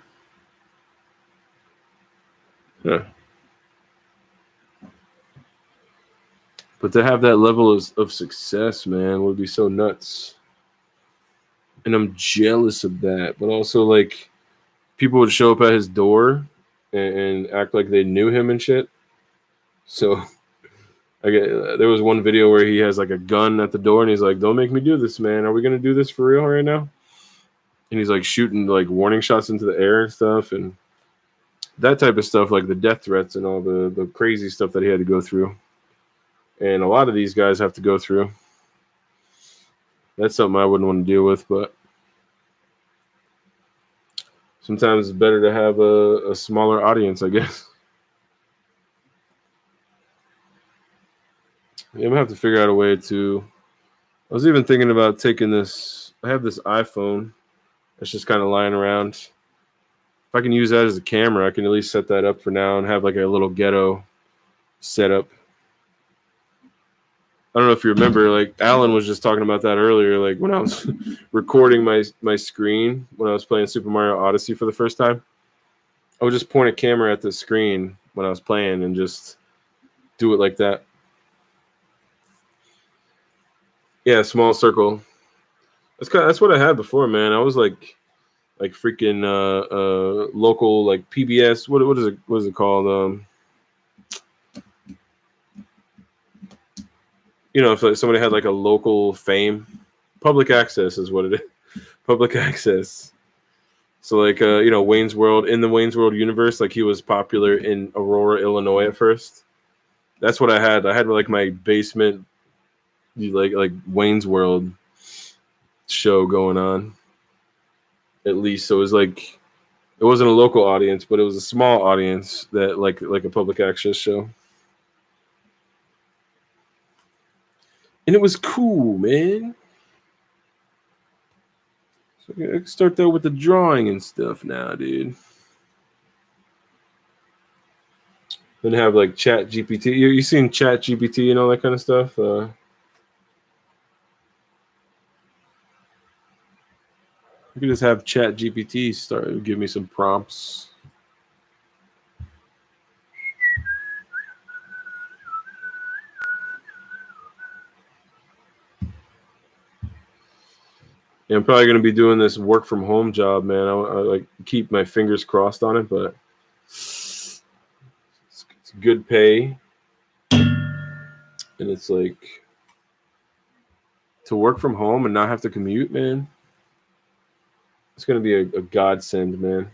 Huh. But to have that level of success, man, would be so nuts. And I'm jealous of that. But also, like, people would show up at his door and act like they knew him and shit. So there was one video where he has like a gun at the door and he's like, "Don't make me do this, man. Are we gonna do this for real right now?" And he's like shooting like warning shots into the air and stuff, and that type of stuff, like the death threats and all the crazy stuff that he had to go through. And a lot of these guys have to go through. That's something I wouldn't want to deal with, but sometimes it's better to have a smaller audience, I guess. Yeah, I'm gonna have to figure out a way to. I was even thinking about taking this. I have this iPhone that's just kind of lying around. If I can use that as a camera, I can at least set that up for now and have like a little ghetto setup. I don't know if you remember, like Alan was just talking about that earlier. Like when I was recording my screen when I was playing Super Mario Odyssey for the first time, I would just point a camera at the screen when I was playing and just do it like that. Yeah, small circle. That's what I had before, man. I was like freaking local like PBS. What is it called? If like somebody had like a local fame, public access is what it is. Public access. So like Wayne's World, in the Wayne's World universe, like he was popular in Aurora, Illinois at first. That's what I had. I had like my basement like Wayne's World show going on. At least so it was like it wasn't a local audience, but it was a small audience that like a public access show. And it was cool, man. So I can start there with the drawing and stuff now, dude. Then have like Chat GPT. You seen Chat GPT and all that kind of stuff? You could just have Chat GPT give me some prompts. Yeah, I'm probably going to be doing this work from home job, man. I like keep my fingers crossed on it, but it's good pay. And it's like to work from home and not have to commute, man. It's going to be a godsend, man.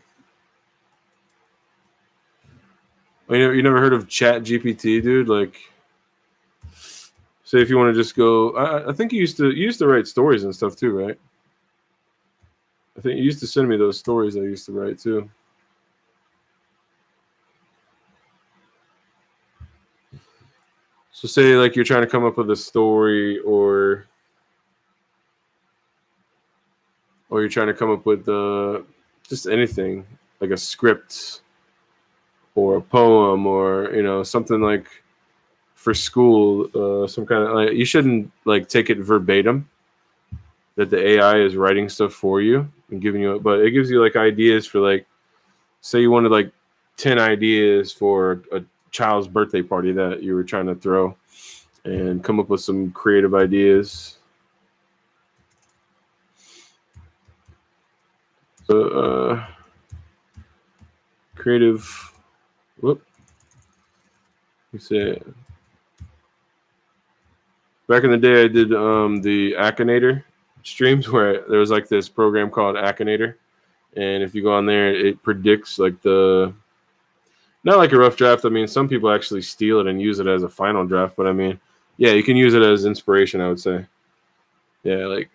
You never heard of Chat GPT, dude? Like, say if you want to just go, I think you used to write stories and stuff too, right? I think you used to send me those stories I used to write too. So say like you're trying to come up with a story or you're trying to come up with just anything, like a script or a poem or something like for school, some kind of like, you shouldn't like take it verbatim that the AI is writing stuff for you and giving you, but it gives you like ideas for like, say you wanted like 10 ideas for a child's birthday party that you were trying to throw and come up with some creative ideas. So, creative, whoop. You say, back in the day, I did the Akinator streams where there was like this program called Akinator, and if you go on there, it predicts like not like a rough draft. I mean, some people actually steal it and use it as a final draft, but I mean, yeah, you can use it as inspiration, I would say. Yeah, like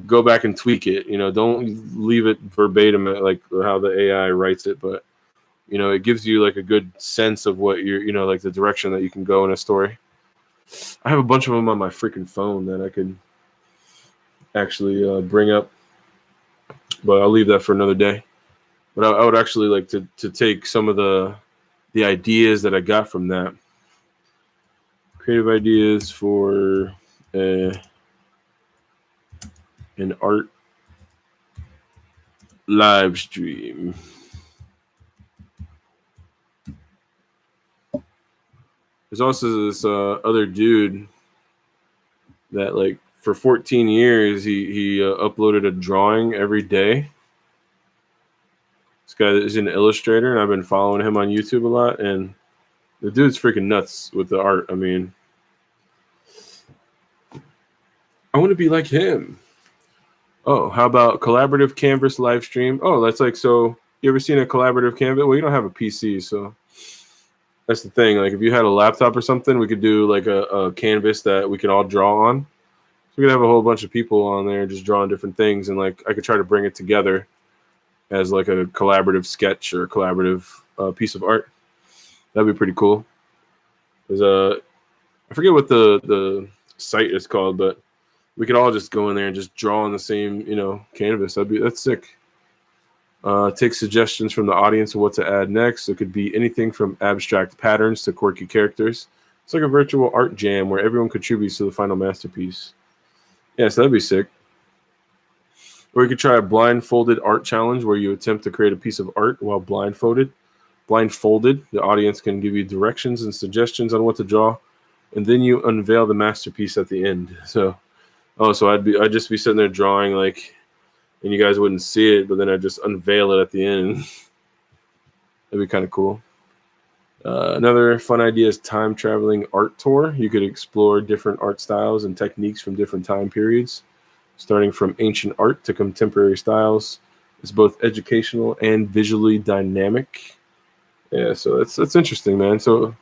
go back and tweak it. Don't leave it verbatim like how the AI writes it, but it gives you like a good sense of what you're, like the direction that you can go in a story. I have a bunch of them on my freaking phone that I could actually bring up, but I'll leave that for another day. But I would actually like to take some of the ideas that I got from that. Creative ideas for an art live stream. There's also this other dude. that like for 14 years he uploaded a drawing every day. This guy is an illustrator, and I've been following him on YouTube a lot, and the dude's freaking nuts with the art. I mean, I want to be like him. Oh, how about collaborative canvas live stream? Oh, that's like, so you ever seen a collaborative canvas? Well, you don't have a PC, so that's the thing. Like if you had a laptop or something, we could do like a canvas that we could all draw on. So we could have a whole bunch of people on there just drawing different things, and like I could try to bring it together as like a collaborative sketch or a collaborative piece of art. That'd be pretty cool. There's I forget what the site is called, but we could all just go in there and just draw on the same, canvas. That's sick. Take suggestions from the audience of what to add next. It could be anything from abstract patterns to quirky characters. It's like a virtual art jam where everyone contributes to the final masterpiece. Yeah, so that'd be sick. Or you could try a blindfolded art challenge where you attempt to create a piece of art while blindfolded. The audience can give you directions and suggestions on what to draw, and then you unveil the masterpiece at the end. So I'd just be sitting there drawing, like, and you guys wouldn't see it, but then I'd just unveil it at the end. That'd be kind of cool. Another fun idea is time traveling art tour. You could explore different art styles and techniques from different time periods, starting from ancient art to contemporary styles. It's both educational and visually dynamic. Yeah, so that's interesting, man. So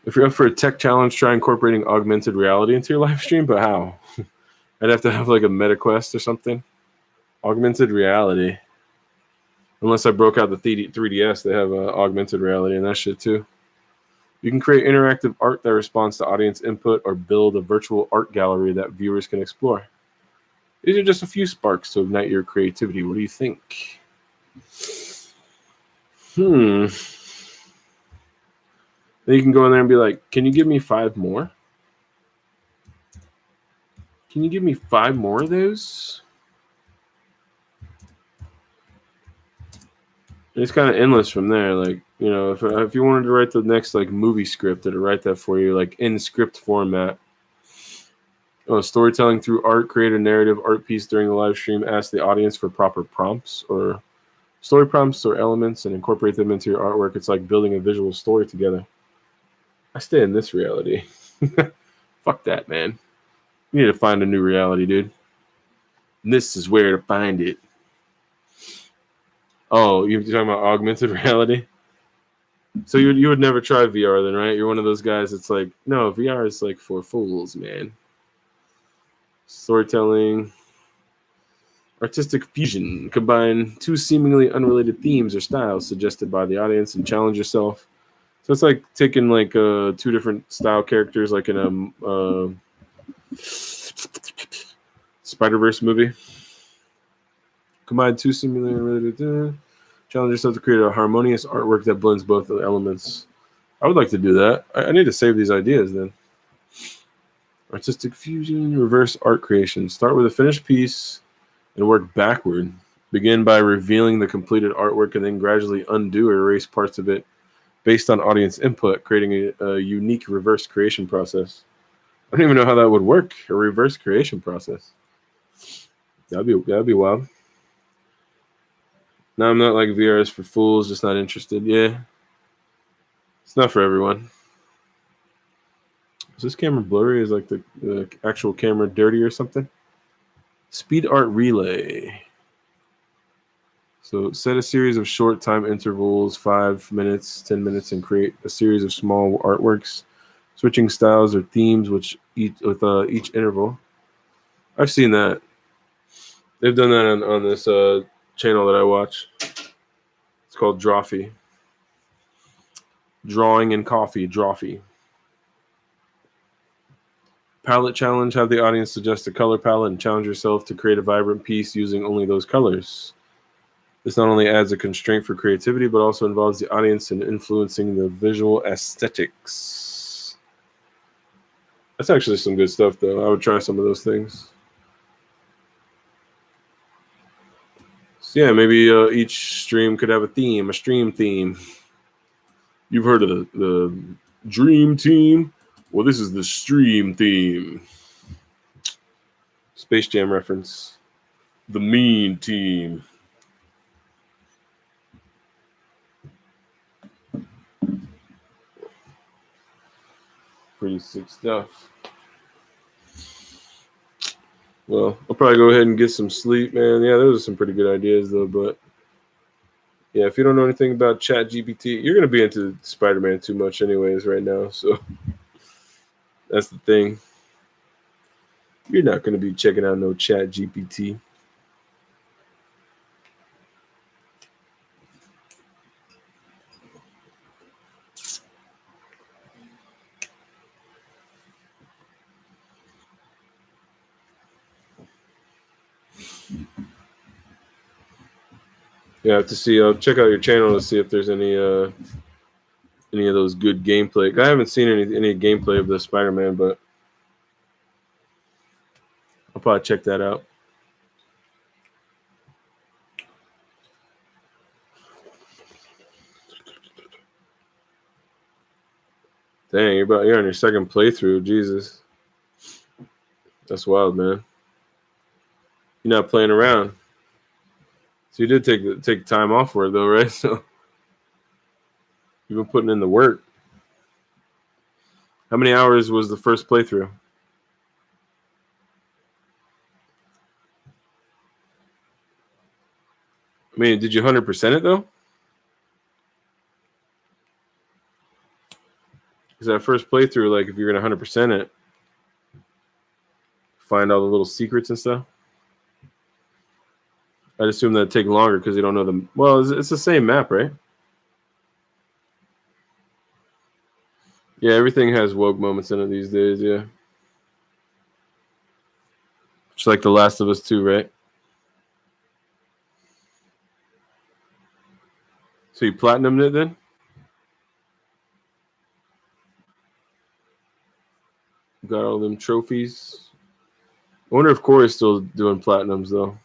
if you're up for a tech challenge, try incorporating augmented reality into your live stream, but how? I'd have to have like a MetaQuest or something. Augmented reality. Unless I broke out the 3DS, they have augmented reality and that shit too. You can create interactive art that responds to audience input or build a virtual art gallery that viewers can explore. These are just a few sparks to ignite your creativity. What do you think? Then you can go in there and be like, can you give me 5 more? Can you give me 5 more of those? And it's kind of endless from there. Like, if you wanted to write the next like movie script, it'll write that for you, like in script format. Storytelling through art, create a narrative art piece during the live stream, ask the audience for proper prompts or story prompts or elements and incorporate them into your artwork. It's like building a visual story together. I stay in this reality. Fuck that, man. You need to find a new reality, dude. And this is where to find it. Oh, you're talking about augmented reality? So you would never try VR then, right? You're one of those guys that's like, no, VR is like for fools, man. Storytelling. Artistic fusion. Combine 2 seemingly unrelated themes or styles suggested by the audience and challenge yourself. So it's like taking like 2 different style characters, like in a Spider-Verse movie. Combine 2 seemingly unrelated. Challenge yourself to create a harmonious artwork that blends both the elements. I would like to do that. I need to save these ideas then. Artistic fusion, reverse art creation. Start with a finished piece and work backward. Begin by revealing the completed artwork and then gradually undo or erase parts of it based on audience input, creating a unique reverse creation process. I don't even know how that would work, a reverse creation process. That'd be wild. No, I'm not like VR is for fools, just not interested. Yeah. It's not for everyone. Is this camera blurry? Is like the actual camera dirty or something? Speed art relay. So set a series of short time intervals, 5 minutes, 10 minutes, and create a series of small artworks, switching styles or themes with each interval. I've seen that. They've done that on this channel that I watch. It's called Drawfee. Drawing and Coffee, Drawfee. Palette challenge. Have the audience suggest a color palette and challenge yourself to create a vibrant piece using only those colors. This not only adds a constraint for creativity, but also involves the audience in influencing the visual aesthetics. That's actually some good stuff, though. I would try some of those things. So yeah, maybe each stream could have a theme, a stream theme. You've heard of the Dream Team. Well, this is the stream theme. Space Jam reference. The mean team. Pretty sick stuff. Well, I'll probably go ahead and get some sleep, man. Yeah, those are some pretty good ideas, though. But yeah, if you don't know anything about ChatGPT, you're going to be into Spider-Man too much anyways right now. So that's the thing. You're not going to be checking out no ChatGPT. Yeah, I have to see. I'll check out your channel to see if there's any of those good gameplay. I haven't seen any gameplay of the Spider-Man, but I'll probably check that out. Dang, you're on your second playthrough. Jesus, that's wild, man. You're not playing around. So you did take time off for it though, right? So you've been putting in the work. How many hours was the first playthrough? I mean, did you 100% it though? Because that first playthrough, like if you're gonna 100% it, find all the little secrets and stuff. I'd assume that'd take longer because you don't know them. Well, it's the same map, right? Yeah, everything has woke moments in it these days, yeah. Just like The Last of Us 2, right? So you platinumed it then? Got all them trophies. I wonder if Corey's still doing platinums though.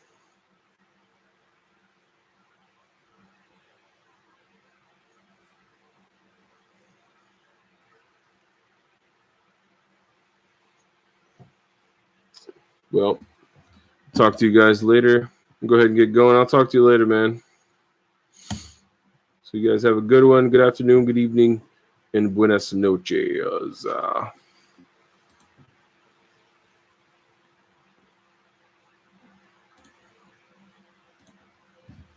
Well, talk to you guys later. Go ahead and get going. I'll talk to you later, man. So you guys have a good one. Good afternoon, good evening, and buenas noches.